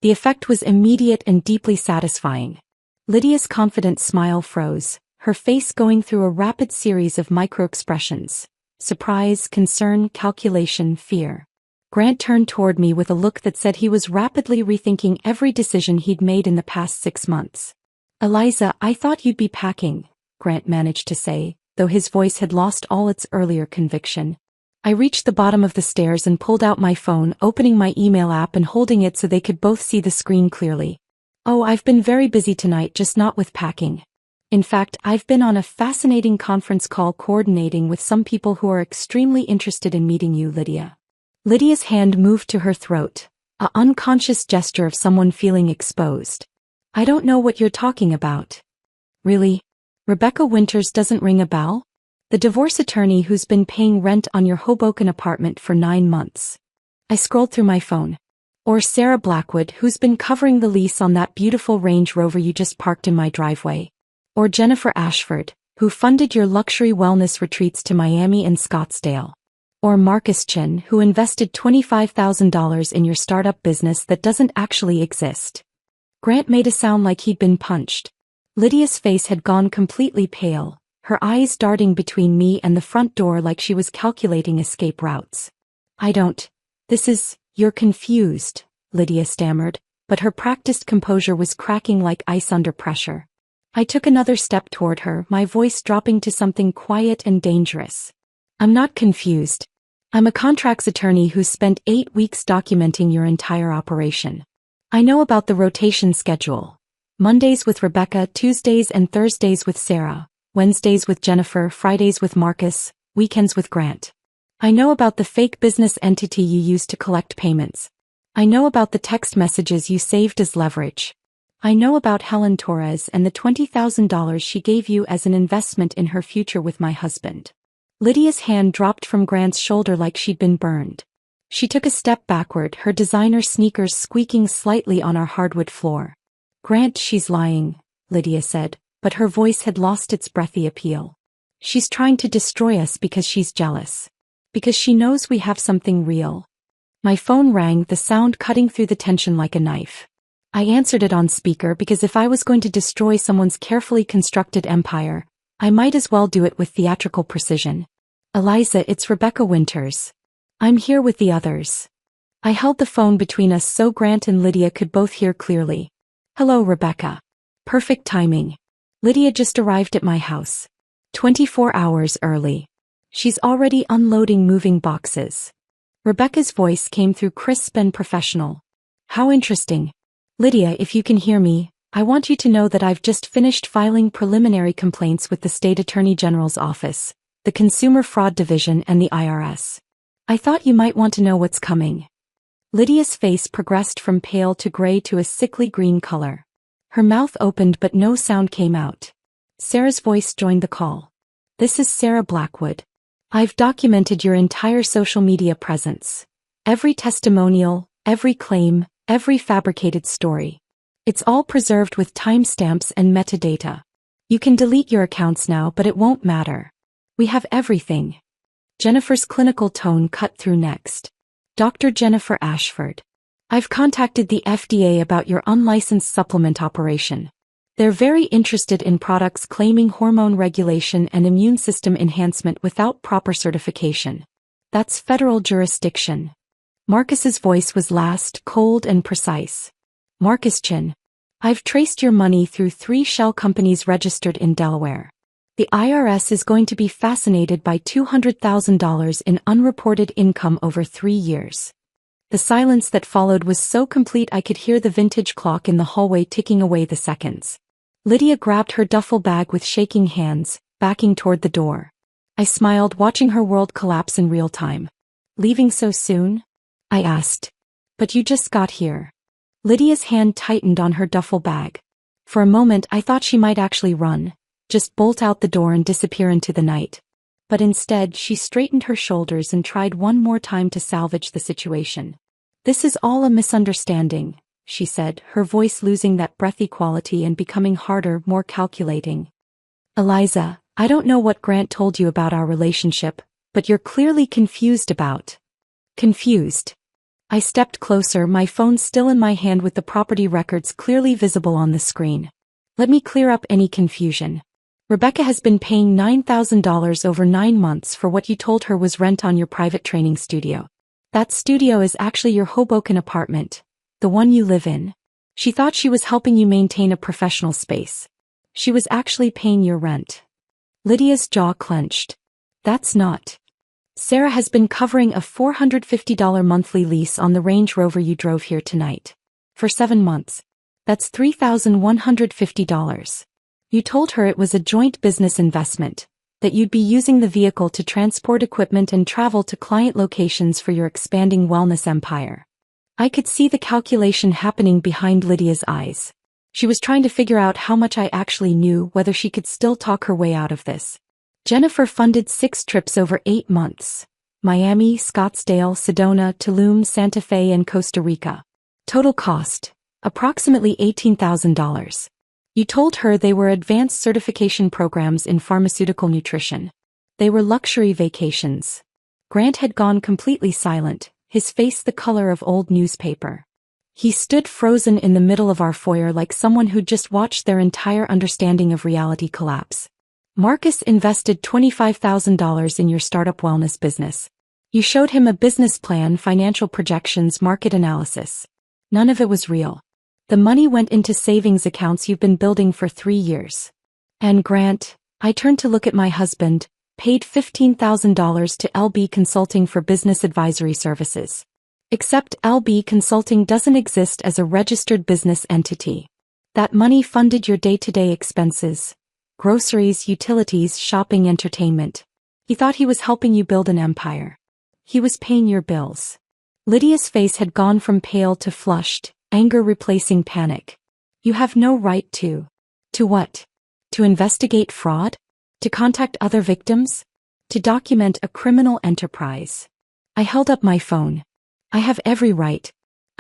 The effect was immediate and deeply satisfying. Lydia's confident smile froze, her face going through a rapid series of micro-expressions. Surprise, concern, calculation, fear. Grant turned toward me with a look that said he was rapidly rethinking every decision he'd made in the past 6 months. "Eliza, I thought you'd be packing," Grant managed to say, though his voice had lost all its earlier conviction. I reached the bottom of the stairs and pulled out my phone, opening my email app and holding it so they could both see the screen clearly. "Oh, I've been very busy tonight, just not with packing. In fact, I've been on a fascinating conference call coordinating with some people who are extremely interested in meeting you, Lydia." Lydia's hand moved to her throat, an unconscious gesture of someone feeling exposed. "I don't know what you're talking about." "Really? Rebecca Winters doesn't ring a bell? The divorce attorney who's been paying rent on your Hoboken apartment for 9 months." I scrolled through my phone. "Or Sarah Blackwood, who's been covering the lease on that beautiful Range Rover you just parked in my driveway. Or Jennifer Ashford, who funded your luxury wellness retreats to Miami and Scottsdale. Or Marcus Chun, who invested $25,000 in your startup business that doesn't actually exist." Grant made a sound like he'd been punched. Lydia's face had gone completely pale, her eyes darting between me and the front door like she was calculating escape routes. "You're confused," Lydia stammered, but her practiced composure was cracking like ice under pressure. I took another step toward her, my voice dropping to something quiet and dangerous. "I'm not confused. I'm a contracts attorney who spent 8 weeks documenting your entire operation. I know about the rotation schedule. Mondays with Rebecca, Tuesdays and Thursdays with Sarah, Wednesdays with Jennifer, Fridays with Marcus, weekends with Grant. I know about the fake business entity you used to collect payments. I know about the text messages you saved as leverage. I know about Helen Torres and the $20,000 she gave you as an investment in her future with my husband." Lydia's hand dropped from Grant's shoulder like she'd been burned. She took a step backward, her designer sneakers squeaking slightly on our hardwood floor. "Grant, she's lying," Lydia said, but her voice had lost its breathy appeal. "She's trying to destroy us because she's jealous. Because she knows we have something real." My phone rang, the sound cutting through the tension like a knife. I answered it on speaker because if I was going to destroy someone's carefully constructed empire, I might as well do it with theatrical precision. "Eliza, it's Rebecca Winters. I'm here with the others." I held the phone between us so Grant and Lydia could both hear clearly. "Hello, Rebecca. Perfect timing. Lydia just arrived at my house. 24 hours early. She's already unloading moving boxes." Rebecca's voice came through crisp and professional. "How interesting. Lydia, if you can hear me, I want you to know that I've just finished filing preliminary complaints with the State Attorney General's office, the Consumer Fraud Division and the IRS. I thought you might want to know what's coming." Lydia's face progressed from pale to gray to a sickly green color. Her mouth opened but no sound came out. Sarah's voice joined the call. "This is Sarah Blackwood. I've documented your entire social media presence. Every testimonial, every claim, every fabricated story. It's all preserved with timestamps and metadata. You can delete your accounts now, but it won't matter. We have everything. Jennifer's clinical tone cut through next. Dr. Jennifer Ashford. I've contacted the FDA about your unlicensed supplement operation. They're very interested in products claiming hormone regulation and immune system enhancement without proper certification. That's federal jurisdiction. Marcus's voice was last, cold and precise. Marcus Chin. I've traced your money through 3 shell companies registered in Delaware. The IRS is going to be fascinated by $200,000 in unreported income over 3 years. The silence that followed was so complete I could hear the vintage clock in the hallway ticking away the seconds. Lydia grabbed her duffel bag with shaking hands, backing toward the door. I smiled, watching her world collapse in real time. Leaving so soon? I asked. But you just got here. Lydia's hand tightened on her duffel bag. For a moment I thought she might actually run, just bolt out the door and disappear into the night. But instead she straightened her shoulders and tried one more time to salvage the situation. This is all a misunderstanding, she said, her voice losing that breathy quality and becoming harder, more calculating. Eliza, I don't know what Grant told you about our relationship, but you're clearly confused about. Confused. I stepped closer, my phone still in my hand with the property records clearly visible on the screen. Let me clear up any confusion. Rebecca has been paying $9,000 over 9 months for what you told her was rent on your private training studio. That studio is actually your Hoboken apartment, the one you live in. She thought she was helping you maintain a professional space. She was actually paying your rent. Lydia's jaw clenched. That's not. Sarah has been covering a $450 monthly lease on the Range Rover you drove here tonight. For 7 months. That's $3,150. You told her it was a joint business investment, that you'd be using the vehicle to transport equipment and travel to client locations for your expanding wellness empire. I could see the calculation happening behind Lydia's eyes. She was trying to figure out how much I actually knew, whether she could still talk her way out of this. Jennifer funded 6 trips over 8 months. Miami, Scottsdale, Sedona, Tulum, Santa Fe and Costa Rica. Total cost, approximately $18,000. You told her they were advanced certification programs in pharmaceutical nutrition. They were luxury vacations. Grant had gone completely silent, his face the color of old newspaper. He stood frozen in the middle of our foyer like someone who'd just watched their entire understanding of reality collapse. Marcus invested $25,000 in your startup wellness business. You showed him a business plan, financial projections, market analysis. None of it was real. The money went into savings accounts you've been building for 3 years. And Grant, I turned to look at my husband, paid $15,000 to LB Consulting for business advisory services. Except LB Consulting doesn't exist as a registered business entity. That money funded your day-to-day expenses. Groceries, utilities, shopping, entertainment. He thought he was helping you build an empire. He was paying your bills. Lydia's face had gone from pale to flushed, anger replacing panic. You have no right to. To what? To investigate fraud? To contact other victims? To document a criminal enterprise? I held up my phone. I have every right.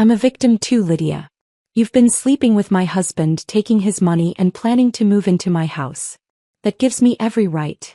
I'm a victim too, Lydia. You've been sleeping with my husband, taking his money and planning to move into my house. That gives me every right.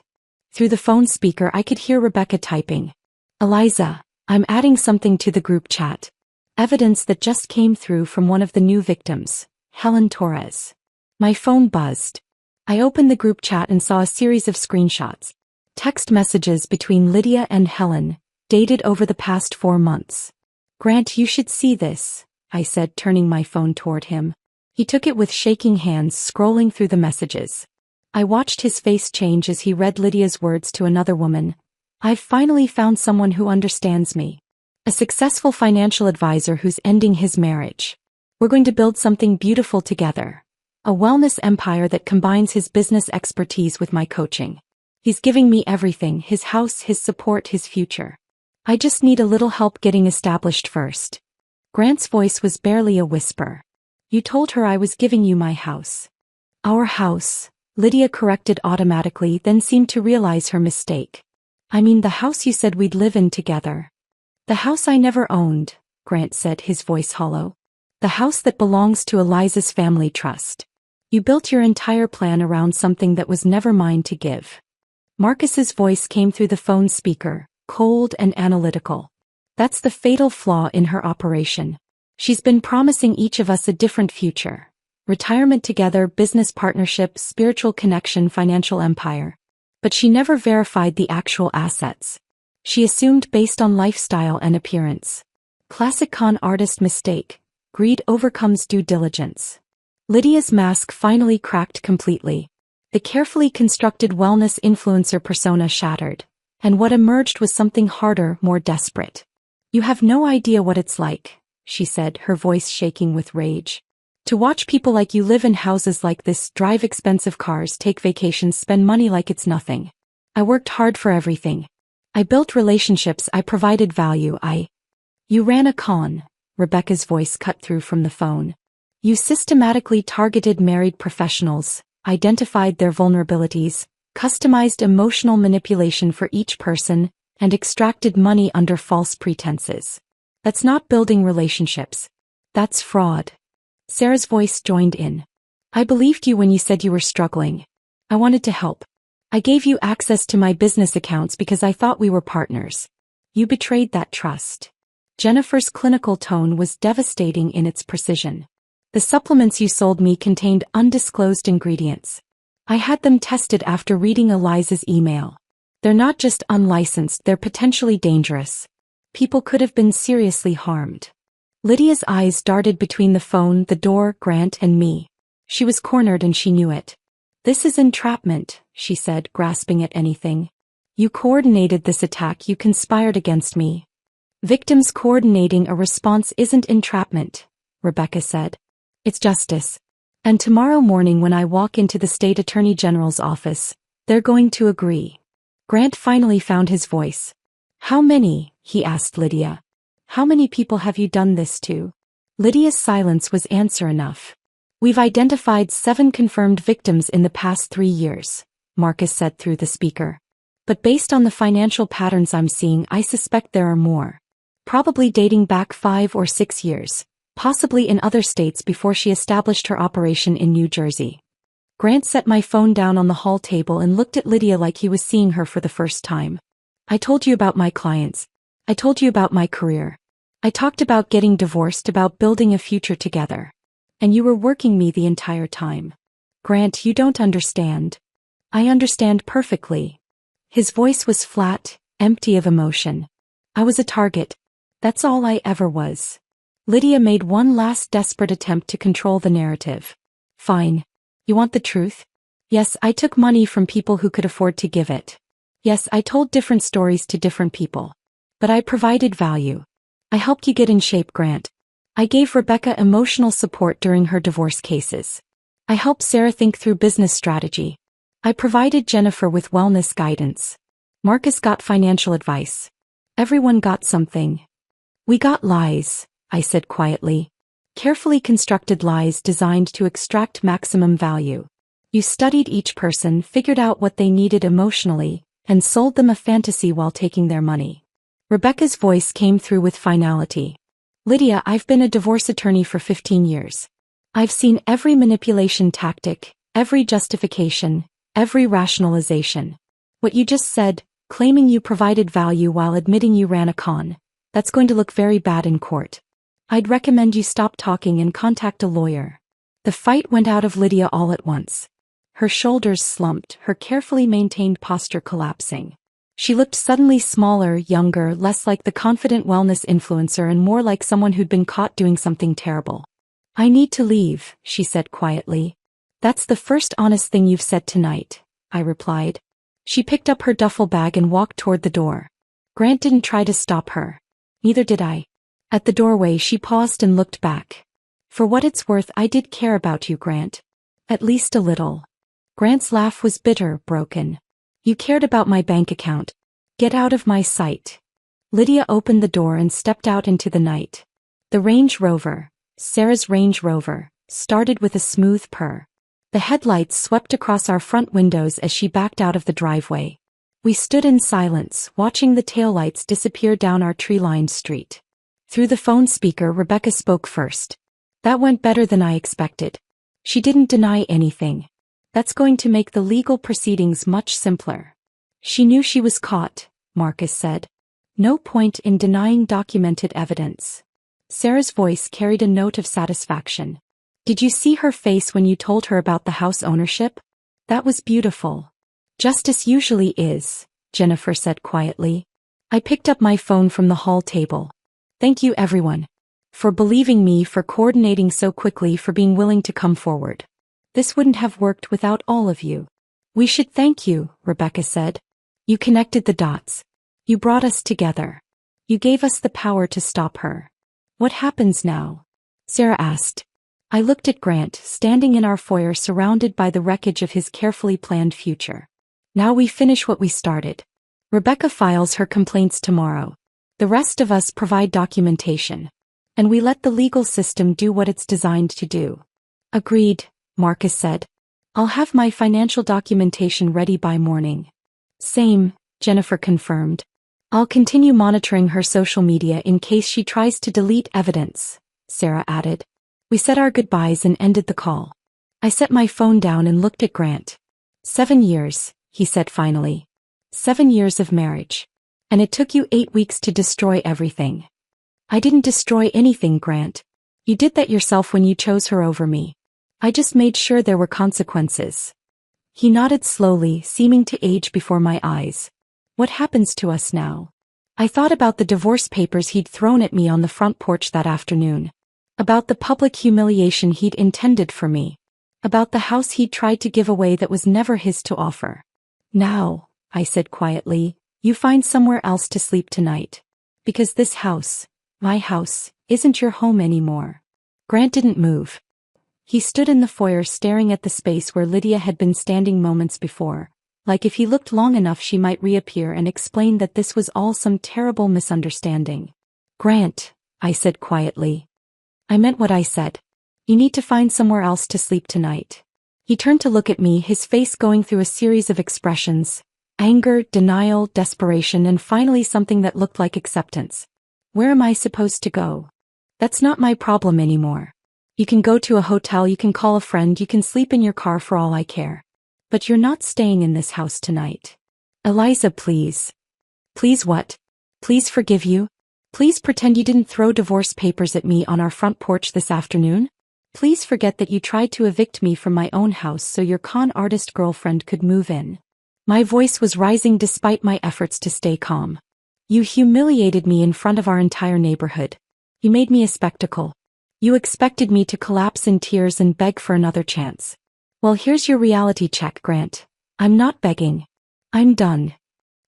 Through the phone speaker I could hear Rebecca typing. Eliza, I'm adding something to the group chat. Evidence that just came through from one of the new victims, Helen Torres. My phone buzzed. I opened the group chat and saw a series of screenshots. Text messages between Lydia and Helen, dated over the past 4 months. Grant, you should see this, I said, turning my phone toward him. He took it with shaking hands, scrolling through the messages. I watched his face change as he read Lydia's words to another woman. I've finally found someone who understands me. A successful financial advisor who's ending his marriage. We're going to build something beautiful together. A wellness empire that combines his business expertise with my coaching. He's giving me everything, his house, his support, his future. I just need a little help getting established first. Grant's voice was barely a whisper. You told her I was giving you my house. Our house, Lydia corrected automatically, then seemed to realize her mistake. I mean the house you said we'd live in together. The house I never owned, Grant said, his voice hollow. The house that belongs to Eliza's family trust. You built your entire plan around something that was never mine to give. Marcus's voice came through the phone speaker, cold and analytical. That's the fatal flaw in her operation. She's been promising each of us a different future. Retirement together, business partnership, spiritual connection, financial empire. But she never verified the actual assets. She assumed based on lifestyle and appearance. Classic con artist mistake. Greed overcomes due diligence. Lydia's mask finally cracked completely. The carefully constructed wellness influencer persona shattered. And what emerged was something harder, more desperate. You have no idea what it's like, she said, her voice shaking with rage. To watch people like you live in houses like this, drive expensive cars, take vacations, spend money like it's nothing. I worked hard for everything. I built relationships, I provided value, You ran a con, Rebecca's voice cut through from the phone. You systematically targeted married professionals, identified their vulnerabilities, customized emotional manipulation for each person, and extracted money under false pretenses. That's not building relationships. That's fraud. Sarah's voice joined in. I believed you when you said you were struggling. I wanted to help. I gave you access to my business accounts because I thought we were partners. You betrayed that trust. Jennifer's clinical tone was devastating in its precision. The supplements you sold me contained undisclosed ingredients. I had them tested after reading Eliza's email. They're not just unlicensed, they're potentially dangerous. People could have been seriously harmed. Lydia's eyes darted between the phone, the door, Grant, and me. She was cornered and she knew it. This is entrapment, she said, grasping at anything. You coordinated this attack, you conspired against me. Victims coordinating a response isn't entrapment, Rebecca said. It's justice. And tomorrow morning when I walk into the State Attorney General's office, they're going to agree. Grant finally found his voice. How many? He asked Lydia. How many people have you done this to? Lydia's silence was answer enough. We've identified 7 confirmed victims in the past 3 years, Marcus said through the speaker. But based on the financial patterns I'm seeing, I suspect there are more. Probably dating back 5 or 6 years, possibly in other states before she established her operation in New Jersey. Grant set my phone down on the hall table and looked at Lydia like he was seeing her for the first time. I told you about my clients. I told you about my career. I talked about getting divorced, about building a future together. And you were working me the entire time. Grant, you don't understand. I understand perfectly. His voice was flat, empty of emotion. I was a target. That's all I ever was. Lydia made one last desperate attempt to control the narrative. Fine. You want the truth? Yes, I took money from people who could afford to give it. Yes, I told different stories to different people. But I provided value. I helped you get in shape, Grant. I gave Rebecca emotional support during her divorce cases. I helped Sarah think through business strategy. I provided Jennifer with wellness guidance. Marcus got financial advice. Everyone got something. We got lies, I said quietly. Carefully constructed lies designed to extract maximum value. You studied each person, figured out what they needed emotionally, and sold them a fantasy while taking their money. Rebecca's voice came through with finality. Lydia, I've been a divorce attorney for 15 years. I've seen every manipulation tactic, every justification, every rationalization. What you just said, claiming you provided value while admitting you ran a con, that's going to look very bad in court. I'd recommend you stop talking and contact a lawyer. The fight went out of Lydia all at once. Her shoulders slumped, her carefully maintained posture collapsing. She looked suddenly smaller, younger, less like the confident wellness influencer and more like someone who'd been caught doing something terrible. I need to leave, she said quietly. That's the first honest thing you've said tonight, I replied. She picked up her duffel bag and walked toward the door. Grant didn't try to stop her. Neither did I. At the doorway she paused and looked back. For what it's worth, I did care about you, Grant. At least a little. Grant's laugh was bitter, broken. You cared about my bank account. Get out of my sight. Lydia opened the door and stepped out into the night. The Range Rover, Sarah's Range Rover, started with a smooth purr. The headlights swept across our front windows as she backed out of the driveway. We stood in silence, watching the taillights disappear down our tree-lined street. Through the phone speaker, Rebecca spoke first. That went better than I expected. She didn't deny anything. That's going to make the legal proceedings much simpler. She knew she was caught, Marcus said. No point in denying documented evidence. Sarah's voice carried a note of satisfaction. Did you see her face when you told her about the house ownership? That was beautiful. Justice usually is, Jennifer said quietly. I picked up my phone from the hall table. Thank you everyone. For believing me, for coordinating so quickly, for being willing to come forward. This wouldn't have worked without all of you. We should thank you, Rebecca said. You connected the dots. You brought us together. You gave us the power to stop her. What happens now? Sarah asked. I looked at Grant, standing in our foyer surrounded by the wreckage of his carefully planned future. Now we finish what we started. Rebecca files her complaints tomorrow. The rest of us provide documentation. And we let the legal system do what it's designed to do. Agreed, Marcus said. I'll have my financial documentation ready by morning. Same, Jennifer confirmed. I'll continue monitoring her social media in case she tries to delete evidence, Sarah added. We said our goodbyes and ended the call. I set my phone down and looked at Grant. 7 years, he said finally. 7 years of marriage. And it took you 8 weeks to destroy everything. I didn't destroy anything, Grant. You did that yourself when you chose her over me. I just made sure there were consequences. He nodded slowly, seeming to age before my eyes. What happens to us now? I thought about the divorce papers he'd thrown at me on the front porch that afternoon. About the public humiliation he'd intended for me. About the house he'd tried to give away that was never his to offer. Now, I said quietly, you find somewhere else to sleep tonight. Because this house, my house, isn't your home anymore. Grant didn't move. He stood in the foyer staring at the space where Lydia had been standing moments before, like if he looked long enough she might reappear and explain that this was all some terrible misunderstanding. Grant, I said quietly. I meant what I said. You need to find somewhere else to sleep tonight. He turned to look at me, his face going through a series of expressions. Anger, denial, desperation, and finally something that looked like acceptance. Where am I supposed to go? That's not my problem anymore. You can go to a hotel, you can call a friend, you can sleep in your car for all I care. But you're not staying in this house tonight. Eliza, please. Please what? Please forgive you? Please pretend you didn't throw divorce papers at me on our front porch this afternoon? Please forget that you tried to evict me from my own house so your con artist girlfriend could move in. My voice was rising despite my efforts to stay calm. You humiliated me in front of our entire neighborhood. You made me a spectacle. You expected me to collapse in tears and beg for another chance. Well, here's your reality check, Grant. I'm not begging. I'm done.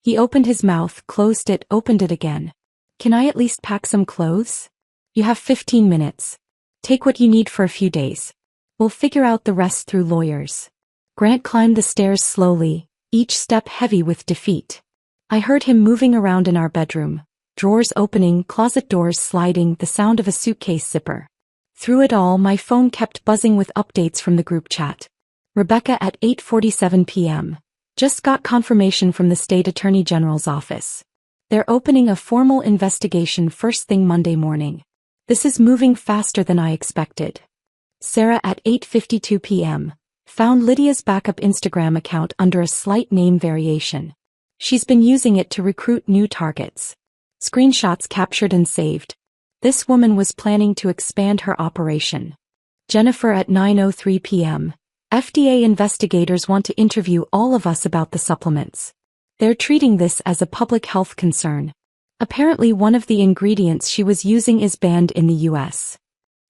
He opened his mouth, closed it, opened it again. Can I at least pack some clothes? You have 15 minutes. Take what you need for a few days. We'll figure out the rest through lawyers. Grant climbed the stairs slowly, each step heavy with defeat. I heard him moving around in our bedroom, drawers opening, closet doors sliding, the sound of a suitcase zipper. Through it all, my phone kept buzzing with updates from the group chat. Rebecca at 8:47 p.m. Just got confirmation from the State Attorney General's office. They're opening a formal investigation first thing Monday morning. This is moving faster than I expected. Sarah at 8:52 p.m. Found Lydia's backup Instagram account under a slight name variation. She's been using it to recruit new targets. Screenshots captured and saved. This woman was planning to expand her operation. Jennifer at 9:03 p.m. FDA investigators want to interview all of us about the supplements. They're treating this as a public health concern. Apparently one of the ingredients she was using is banned in the U.S.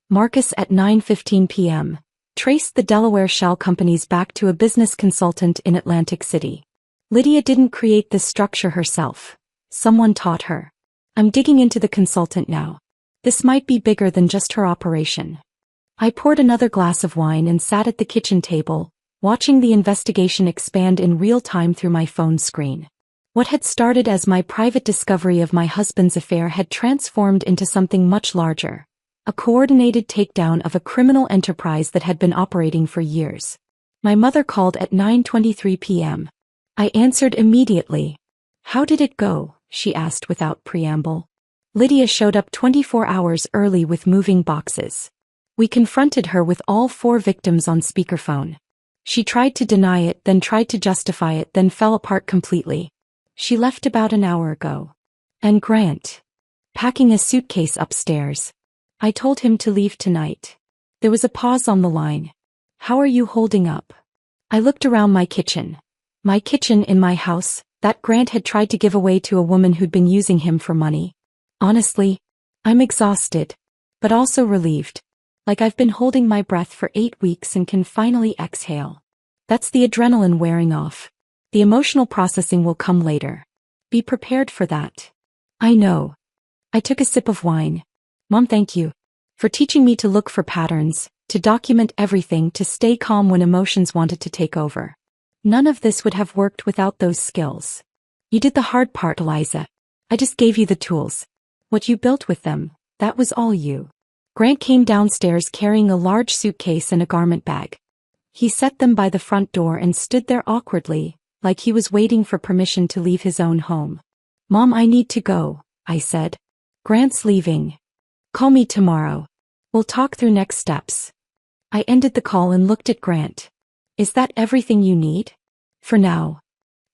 Marcus at 9:15 p.m. Traced the Delaware shell companies back to a business consultant in Atlantic City. Lydia didn't create this structure herself. Someone taught her. I'm digging into the consultant now. This might be bigger than just her operation. I poured another glass of wine and sat at the kitchen table, watching the investigation expand in real time through my phone screen. What had started as my private discovery of my husband's affair had transformed into something much larger. A coordinated takedown of a criminal enterprise that had been operating for years. My mother called at 9:23 p.m. I answered immediately. How did it go? She asked without preamble. Lydia showed up 24 hours early with moving boxes. We confronted her with all 4 victims on speakerphone. She tried to deny it, then tried to justify it, then fell apart completely. She left about an hour ago. And Grant. Packing a suitcase upstairs. I told him to leave tonight. There was a pause on the line. How are you holding up? I looked around my kitchen. My kitchen in my house, that Grant had tried to give away to a woman who'd been using him for money. Honestly, I'm exhausted. But also relieved. Like I've been holding my breath for 8 weeks and can finally exhale. That's the adrenaline wearing off. The emotional processing will come later. Be prepared for that. I know. I took a sip of wine. Mom, thank you. For teaching me to look for patterns, to document everything, to stay calm when emotions wanted to take over. None of this would have worked without those skills. You did the hard part, Eliza. I just gave you the tools. What you built with them, that was all you. Grant came downstairs carrying a large suitcase and a garment bag. He set them by the front door and stood there awkwardly, like he was waiting for permission to leave his own home. Mom, I need to go, I said. Grant's leaving. Call me tomorrow. We'll talk through next steps. I ended the call and looked at Grant. Is that everything you need? For now.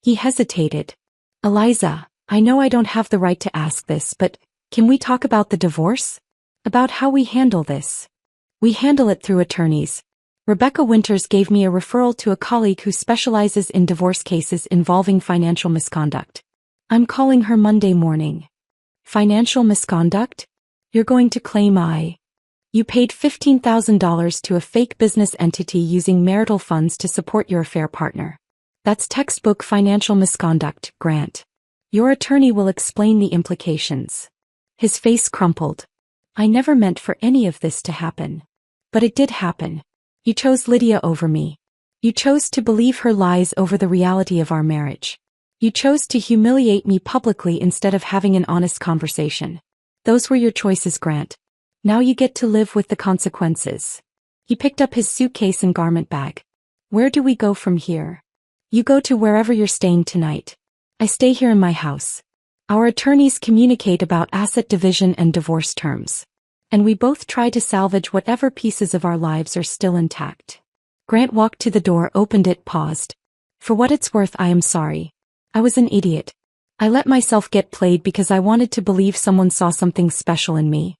He hesitated. Eliza, I know I don't have the right to ask this, but can we talk about the divorce? About how we handle this? We handle it through attorneys. Rebecca Winters gave me a referral to a colleague who specializes in divorce cases involving financial misconduct. I'm calling her Monday morning. Financial misconduct? You're going to claim you paid $15,000 to a fake business entity using marital funds to support your affair partner. That's textbook financial misconduct, Grant. Your attorney will explain the implications. His face crumpled. I never meant for any of this to happen. But it did happen. You chose Lydia over me. You chose to believe her lies over the reality of our marriage. You chose to humiliate me publicly instead of having an honest conversation. Those were your choices, Grant. Now you get to live with the consequences. He picked up his suitcase and garment bag. Where do we go from here? You go to wherever you're staying tonight. I stay here in my house. Our attorneys communicate about asset division and divorce terms. And we both try to salvage whatever pieces of our lives are still intact. Grant walked to the door, opened it, paused. For what it's worth, I am sorry. I was an idiot. I let myself get played because I wanted to believe someone saw something special in me.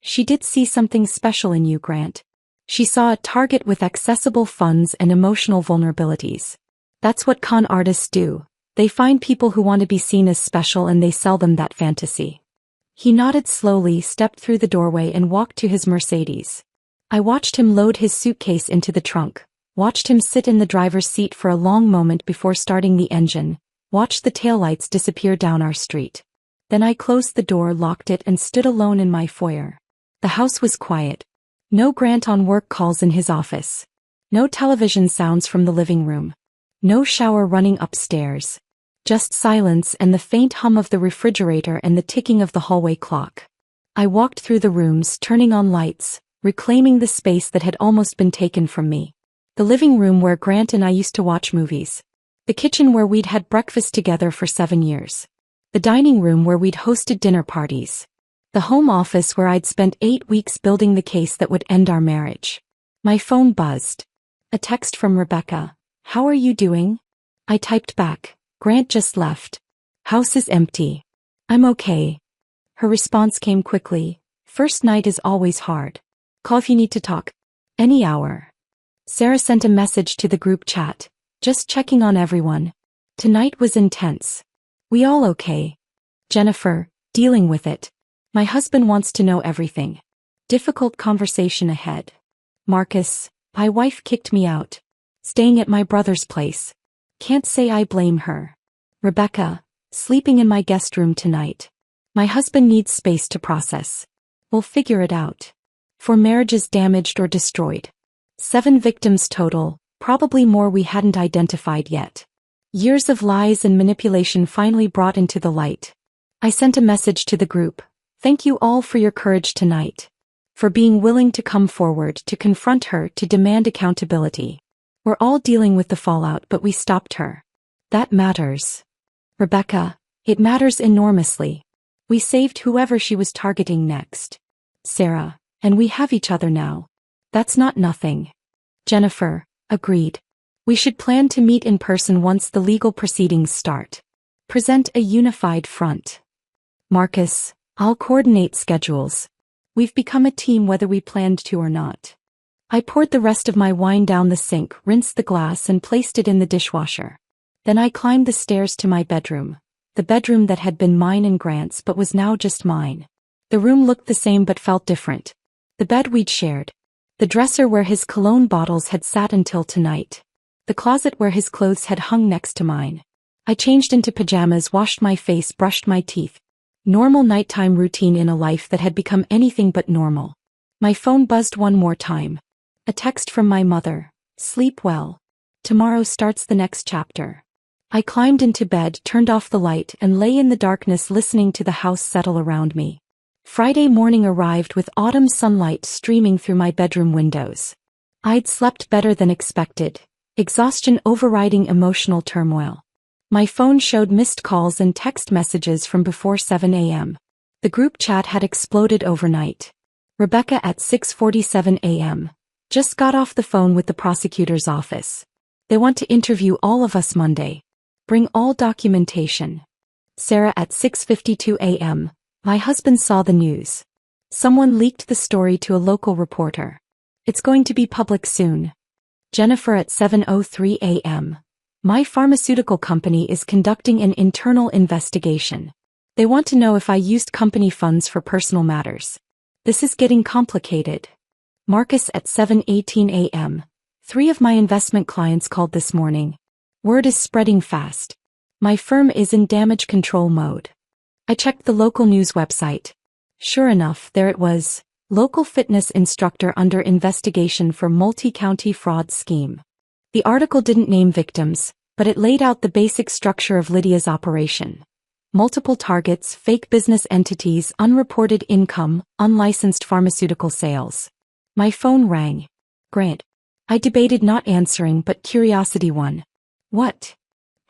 She did see something special in you, Grant. She saw a target with accessible funds and emotional vulnerabilities. That's what con artists do. They find people who want to be seen as special and they sell them that fantasy. He nodded slowly, stepped through the doorway and walked to his Mercedes. I watched him load his suitcase into the trunk, watched him sit in the driver's seat for a long moment before starting the engine, watched the taillights disappear down our street. Then I closed the door, locked it and stood alone in my foyer. The house was quiet. No Grant on work calls in his office. No television sounds from the living room. No shower running upstairs. Just silence and the faint hum of the refrigerator and the ticking of the hallway clock. I walked through the rooms, turning on lights, reclaiming the space that had almost been taken from me. The living room where Grant and I used to watch movies. The kitchen where we'd had breakfast together for 7 years. The dining room where we'd hosted dinner parties. The home office where I'd spent 8 weeks building the case that would end our marriage. My phone buzzed. A text from Rebecca. How are you doing? I typed back. Grant just left. House is empty. I'm okay. Her response came quickly. First night is always hard. Call if you need to talk. Any hour. Sarah sent a message to the group chat. Just checking on everyone. Tonight was intense. We all okay? Jennifer, dealing with it. My husband wants to know everything. Difficult conversation ahead. Marcus, my wife kicked me out. Staying at my brother's place. Can't say I blame her. Rebecca, sleeping in my guest room tonight. My husband needs space to process. We'll figure it out. 4 marriages damaged or destroyed. 7 victims total, probably more we hadn't identified yet. Years of lies and manipulation finally brought into the light. I sent a message to the group. Thank you all for your courage tonight. For being willing to come forward, to confront her, to demand accountability. We're all dealing with the fallout, but we stopped her. That matters. Rebecca, it matters enormously. We saved whoever she was targeting next. Sarah, and we have each other now. That's not nothing. Jennifer agreed. We should plan to meet in person once the legal proceedings start. Present a unified front. Marcus, I'll coordinate schedules. We've become a team whether we planned to or not. I poured the rest of my wine down the sink, rinsed the glass and placed it in the dishwasher. Then I climbed the stairs to my bedroom. The bedroom that had been mine and Grant's but was now just mine. The room looked the same but felt different. The bed we'd shared. The dresser where his cologne bottles had sat until tonight. The closet where his clothes had hung next to mine. I changed into pajamas, washed my face, brushed my teeth. Normal nighttime routine in a life that had become anything but normal. My phone buzzed one more time. A text from my mother. Sleep well. Tomorrow starts the next chapter. I climbed into bed, turned off the light, and lay in the darkness listening to the house settle around me. Friday morning arrived with autumn sunlight streaming through my bedroom windows. I'd slept better than expected, exhaustion overriding emotional turmoil. My phone showed missed calls and text messages from before 7 a.m. The group chat had exploded overnight. Rebecca at 6:47 a.m. Just got off the phone with the prosecutor's office. They want to interview all of us Monday. Bring all documentation. Sarah at 6:52 a.m. My husband saw the news. Someone leaked the story to a local reporter. It's going to be public soon. Jennifer at 7:03 a.m. My pharmaceutical company is conducting an internal investigation. They want to know if I used company funds for personal matters. This is getting complicated. Marcus at 7:18 a.m. 3 of my investment clients called this morning. Word is spreading fast. My firm is in damage control mode. I checked the local news website. Sure enough, there it was. Local fitness instructor under investigation for multi-county fraud scheme. The article didn't name victims, but it laid out the basic structure of Lydia's operation. Multiple targets, fake business entities, unreported income, unlicensed pharmaceutical sales. My phone rang. Grant. I debated not answering, but curiosity won. What?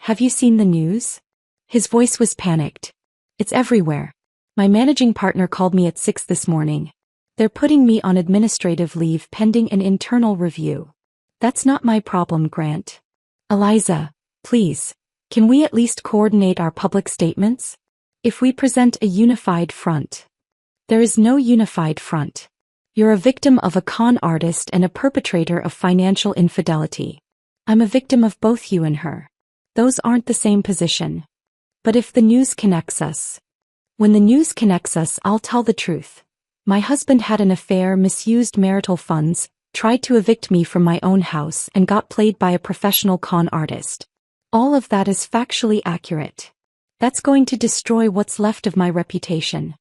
Have you seen the news? His voice was panicked. It's everywhere. My managing partner called me at 6 this morning. They're putting me on administrative leave pending an internal review. That's not my problem, Grant. Eliza, please, can we at least coordinate our public statements? If we present a unified front. There is no unified front. You're a victim of a con artist and a perpetrator of financial infidelity. I'm a victim of both you and her. Those aren't the same position. But if the news connects us. When the news connects us, I'll tell the truth. My husband had an affair, misused marital funds, tried to evict me from my own house and got played by a professional con artist. All of that is factually accurate. That's going to destroy what's left of my reputation.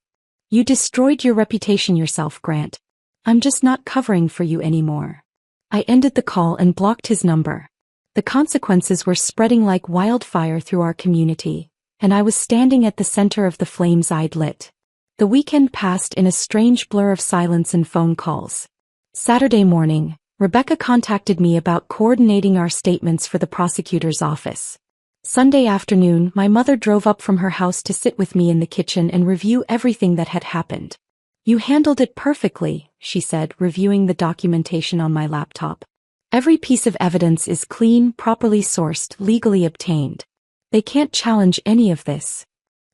You destroyed your reputation yourself, Grant. I'm just not covering for you anymore. I ended the call and blocked his number. The consequences were spreading like wildfire through our community, and I was standing at the center of the flames I'd lit. The weekend passed in a strange blur of silence and phone calls. Saturday morning, Rebecca contacted me about coordinating our statements for the prosecutor's office. Sunday afternoon, my mother drove up from her house to sit with me in the kitchen and review everything that had happened. You handled it perfectly, she said, reviewing the documentation on my laptop. Every piece of evidence is clean, properly sourced, legally obtained. They can't challenge any of this.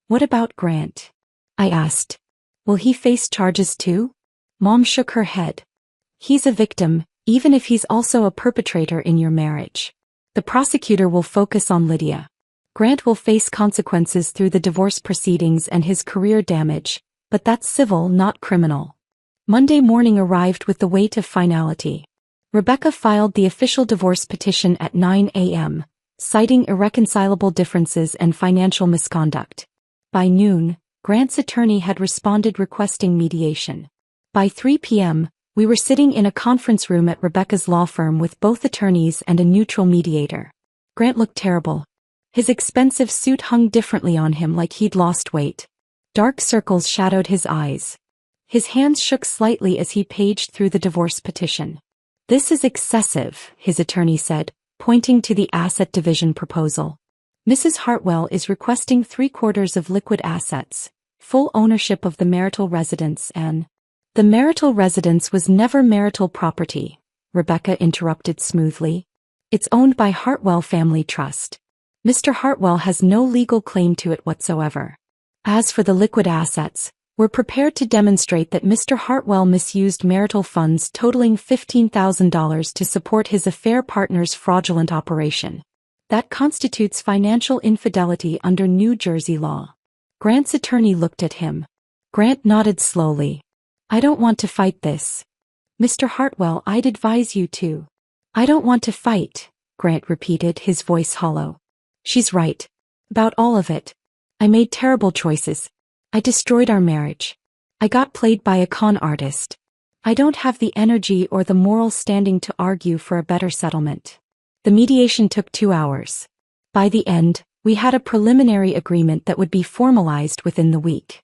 What about Grant? I asked. Will he face charges too? Mom shook her head. He's a victim, even if he's also a perpetrator in your marriage. The prosecutor will focus on Lydia. Grant will face consequences through the divorce proceedings and his career damage, but that's civil, not criminal. Monday morning arrived with the weight of finality. Rebecca filed the official divorce petition at 9 a.m., citing irreconcilable differences and financial misconduct. By noon, Grant's attorney had responded requesting mediation. By 3 p.m., we were sitting in a conference room at Rebecca's law firm with both attorneys and a neutral mediator. Grant looked terrible. His expensive suit hung differently on him like he'd lost weight. Dark circles shadowed his eyes. His hands shook slightly as he paged through the divorce petition. This is excessive, his attorney said, pointing to the asset division proposal. Mrs. Hartwell is requesting 3/4 of liquid assets, full ownership of the marital residence and The marital residence was never marital property, Rebecca interrupted smoothly. It's owned by Hartwell Family Trust. Mr. Hartwell has no legal claim to it whatsoever. As for the liquid assets, we're prepared to demonstrate that Mr. Hartwell misused marital funds totaling $15,000 to support his affair partner's fraudulent operation. That constitutes financial infidelity under New Jersey law. Grant's attorney looked at him. Grant nodded slowly. I don't want to fight this. Mr. Hartwell, I'd advise you to. I don't want to fight, Grant repeated, his voice hollow. She's right. About all of it. I made terrible choices. I destroyed our marriage. I got played by a con artist. I don't have the energy or the moral standing to argue for a better settlement. The mediation took 2 hours. By the end, we had a preliminary agreement that would be formalized within the week.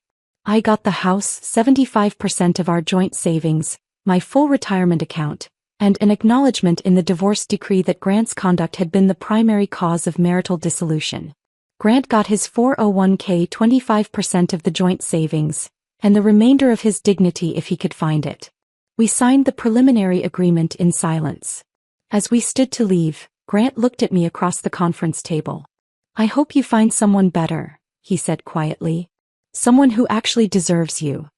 I got the house, 75% of our joint savings, my full retirement account, and an acknowledgement in the divorce decree that Grant's conduct had been the primary cause of marital dissolution. Grant got his 401k, 25% of the joint savings, and the remainder of his dignity if he could find it. We signed the preliminary agreement in silence. As we stood to leave, Grant looked at me across the conference table. I hope you find someone better, he said quietly. Someone who actually deserves you.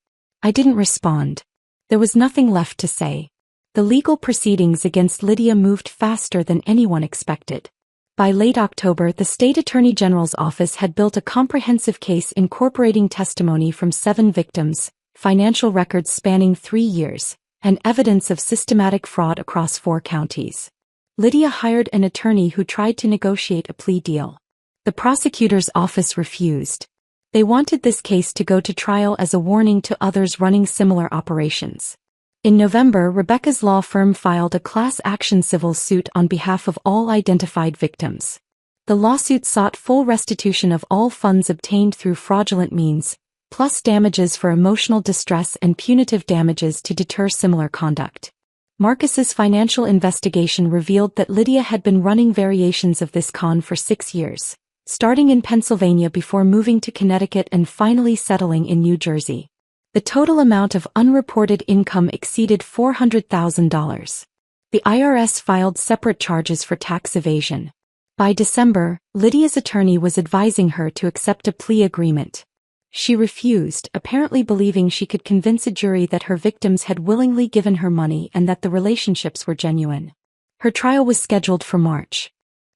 I didn't respond. There was nothing left to say. The legal proceedings against Lydia moved faster than anyone expected. By late October, the state attorney general's office had built a comprehensive case incorporating testimony from 7 victims, financial records spanning 3 years, and evidence of systematic fraud across 4 counties. Lydia hired an attorney who tried to negotiate a plea deal. The prosecutor's office refused. They wanted this case to go to trial as a warning to others running similar operations. In November, Rebecca's law firm filed a class action civil suit on behalf of all identified victims. The lawsuit sought full restitution of all funds obtained through fraudulent means, plus damages for emotional distress and punitive damages to deter similar conduct. Marcus's financial investigation revealed that Lydia had been running variations of this con for 6 years, starting in Pennsylvania before moving to Connecticut and finally settling in New Jersey. The total amount of unreported income exceeded $400,000. The IRS filed separate charges for tax evasion. By December, Lydia's attorney was advising her to accept a plea agreement. She refused, apparently believing she could convince a jury that her victims had willingly given her money and that the relationships were genuine. Her trial was scheduled for March.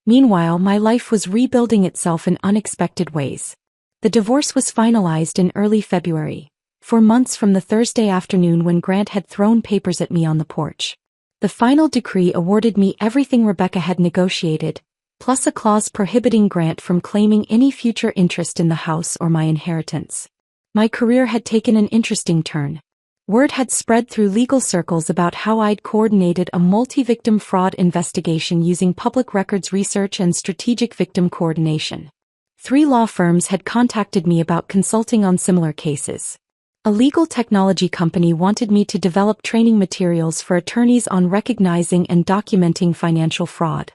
Meanwhile, my life was rebuilding itself in unexpected ways. The divorce was finalized in early February, 4 months from the Thursday afternoon when Grant had thrown papers at me on the porch. The final decree awarded me everything Rebecca had negotiated, plus a clause prohibiting Grant from claiming any future interest in the house or my inheritance. My career had taken an interesting turn. Word had spread through legal circles about how I'd coordinated a multi-victim fraud investigation using public records research and strategic victim coordination. 3 law firms had contacted me about consulting on similar cases. A legal technology company wanted me to develop training materials for attorneys on recognizing and documenting financial fraud.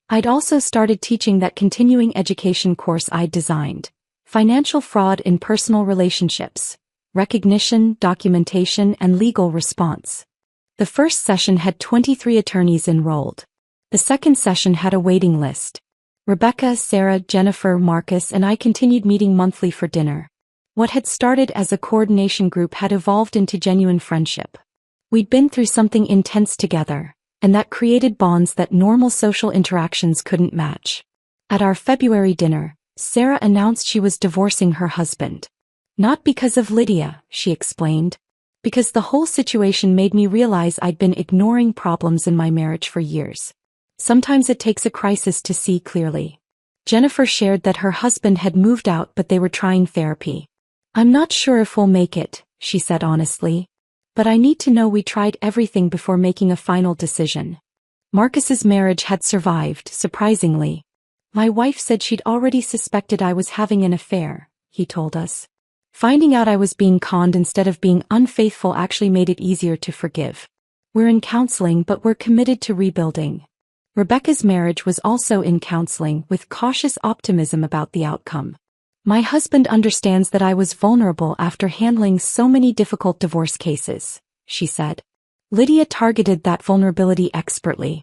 I'd also started teaching that continuing education course I'd designed, Financial Fraud in Personal Relationships, Recognition, Documentation, and Legal Response. The first session had 23 attorneys enrolled. The second session had a waiting list. Rebecca, Sarah, Jennifer, Marcus, and I continued meeting monthly for dinner. What had started as a coordination group had evolved into genuine friendship. We'd been through something intense together, and that created bonds that normal social interactions couldn't match. At our February dinner, Sarah announced she was divorcing her husband. Not because of Lydia, she explained. Because the whole situation made me realize I'd been ignoring problems in my marriage for years. Sometimes it takes a crisis to see clearly. Jennifer shared that her husband had moved out but they were trying therapy. I'm not sure if we'll make it, she said honestly. But I need to know we tried everything before making a final decision. Marcus's marriage had survived, surprisingly. My wife said she'd already suspected I was having an affair, he told us. Finding out I was being conned instead of being unfaithful actually made it easier to forgive. We're in counseling but we're committed to rebuilding. Rebecca's marriage was also in counseling with cautious optimism about the outcome. My husband understands that I was vulnerable after handling so many difficult divorce cases, she said. Lydia targeted that vulnerability expertly.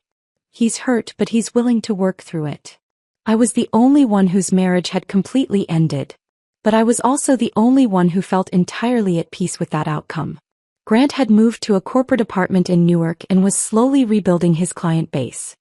He's hurt, but he's willing to work through it. I was the only one whose marriage had completely ended. But I was also the only one who felt entirely at peace with that outcome. Grant had moved to a corporate apartment in Newark and was slowly rebuilding his client base.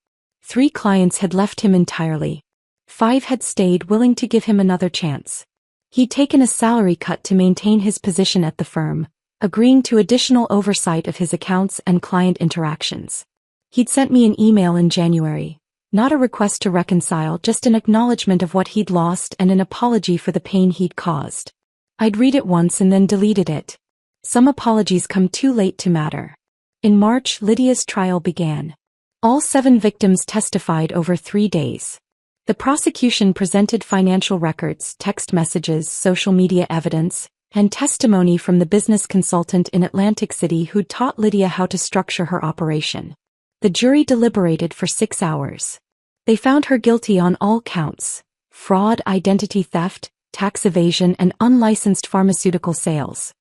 3 clients had left him entirely. 5 had stayed, willing to give him another chance. He'd taken a salary cut to maintain his position at the firm, agreeing to additional oversight of his accounts and client interactions. He'd sent me an email in January. Not a request to reconcile, just an acknowledgement of what he'd lost and an apology for the pain he'd caused. I'd read it once and then deleted it. Some apologies come too late to matter. In March, Lydia's trial began. All 7 victims testified over 3 days. The prosecution presented financial records, text messages, social media evidence, and testimony from the business consultant in Atlantic City who'd taught Lydia how to structure her operation. The jury deliberated for 6 hours. They found her guilty on all counts: fraud, identity theft, tax evasion, and unlicensed pharmaceutical sales.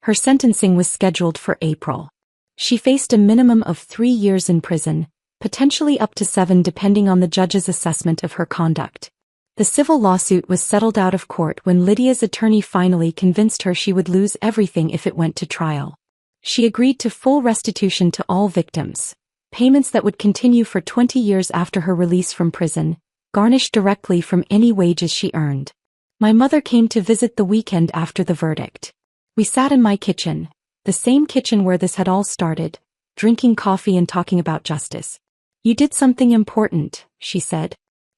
Her sentencing was scheduled for April. She faced a minimum of 3 years in prison, potentially up to 7 depending on the judge's assessment of her conduct. The civil lawsuit was settled out of court when Lydia's attorney finally convinced her she would lose everything if it went to trial. She agreed to full restitution to all victims. Payments that would continue for 20 years after her release from prison, garnished directly from any wages she earned. My mother came to visit the weekend after the verdict. We sat in my kitchen, the same kitchen where this had all started, drinking coffee and talking about justice. "You did something important," she said.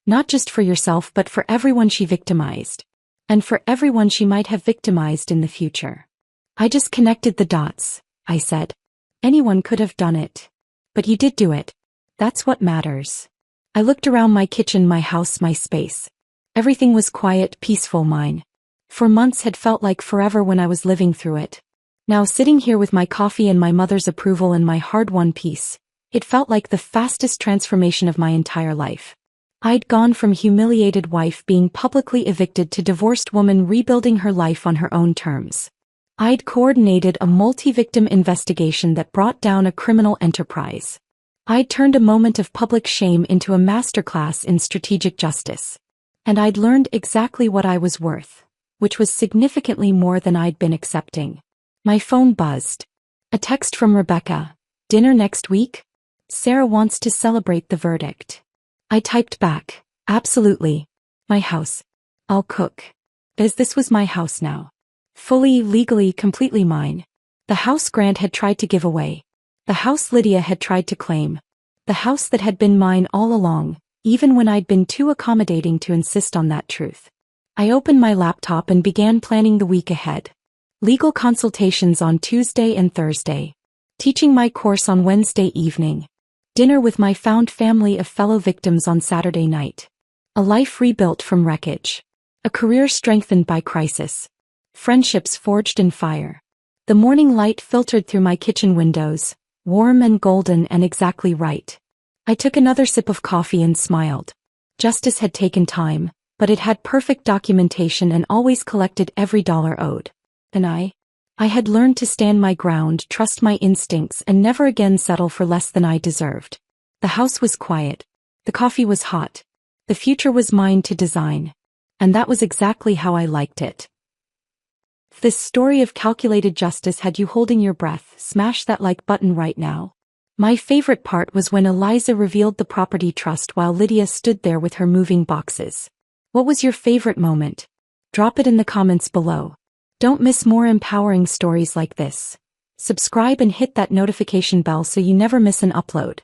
"Not just for yourself but for everyone she victimized. And for everyone she might have victimized in the future." "I just connected the dots," I said. "Anyone could have done it. But you did do it. That's what matters." I looked around my kitchen, my house, my space. Everything was quiet, peaceful, mine. For months had felt like forever when I was living through it. Now sitting here with my coffee and my mother's approval and my hard-won peace, it felt like the fastest transformation of my entire life. I'd gone from humiliated wife being publicly evicted to divorced woman rebuilding her life on her own terms. I'd coordinated a multi-victim investigation that brought down a criminal enterprise. I'd turned a moment of public shame into a masterclass in strategic justice. And I'd learned exactly what I was worth, which was significantly more than I'd been accepting. My phone buzzed. A text from Rebecca. "Dinner next week? Sarah wants to celebrate the verdict." I typed back, "Absolutely. My house. I'll cook." As this was my house now. Fully, legally, completely mine. The house Grant had tried to give away. The house Lydia had tried to claim. The house that had been mine all along, even when I'd been too accommodating to insist on that truth. I opened my laptop and began planning the week ahead. Legal consultations on Tuesday and Thursday. Teaching my course on Wednesday evening. Dinner with my found family of fellow victims on Saturday night. A life rebuilt from wreckage. A career strengthened by crisis. Friendships forged in fire. The morning light filtered through my kitchen windows, warm and golden and exactly right. I took another sip of coffee and smiled. Justice had taken time, but it had perfect documentation and always collected every dollar owed. And I had learned to stand my ground, trust my instincts, and never again settle for less than I deserved. The house was quiet. The coffee was hot. The future was mine to design. And that was exactly how I liked it. If this story of calculated justice had you holding your breath, smash that like button right now. My favorite part was when Eliza revealed the property trust while Lydia stood there with her moving boxes. What was your favorite moment? Drop it in the comments below. Don't miss more empowering stories like this. Subscribe and hit that notification bell so you never miss an upload.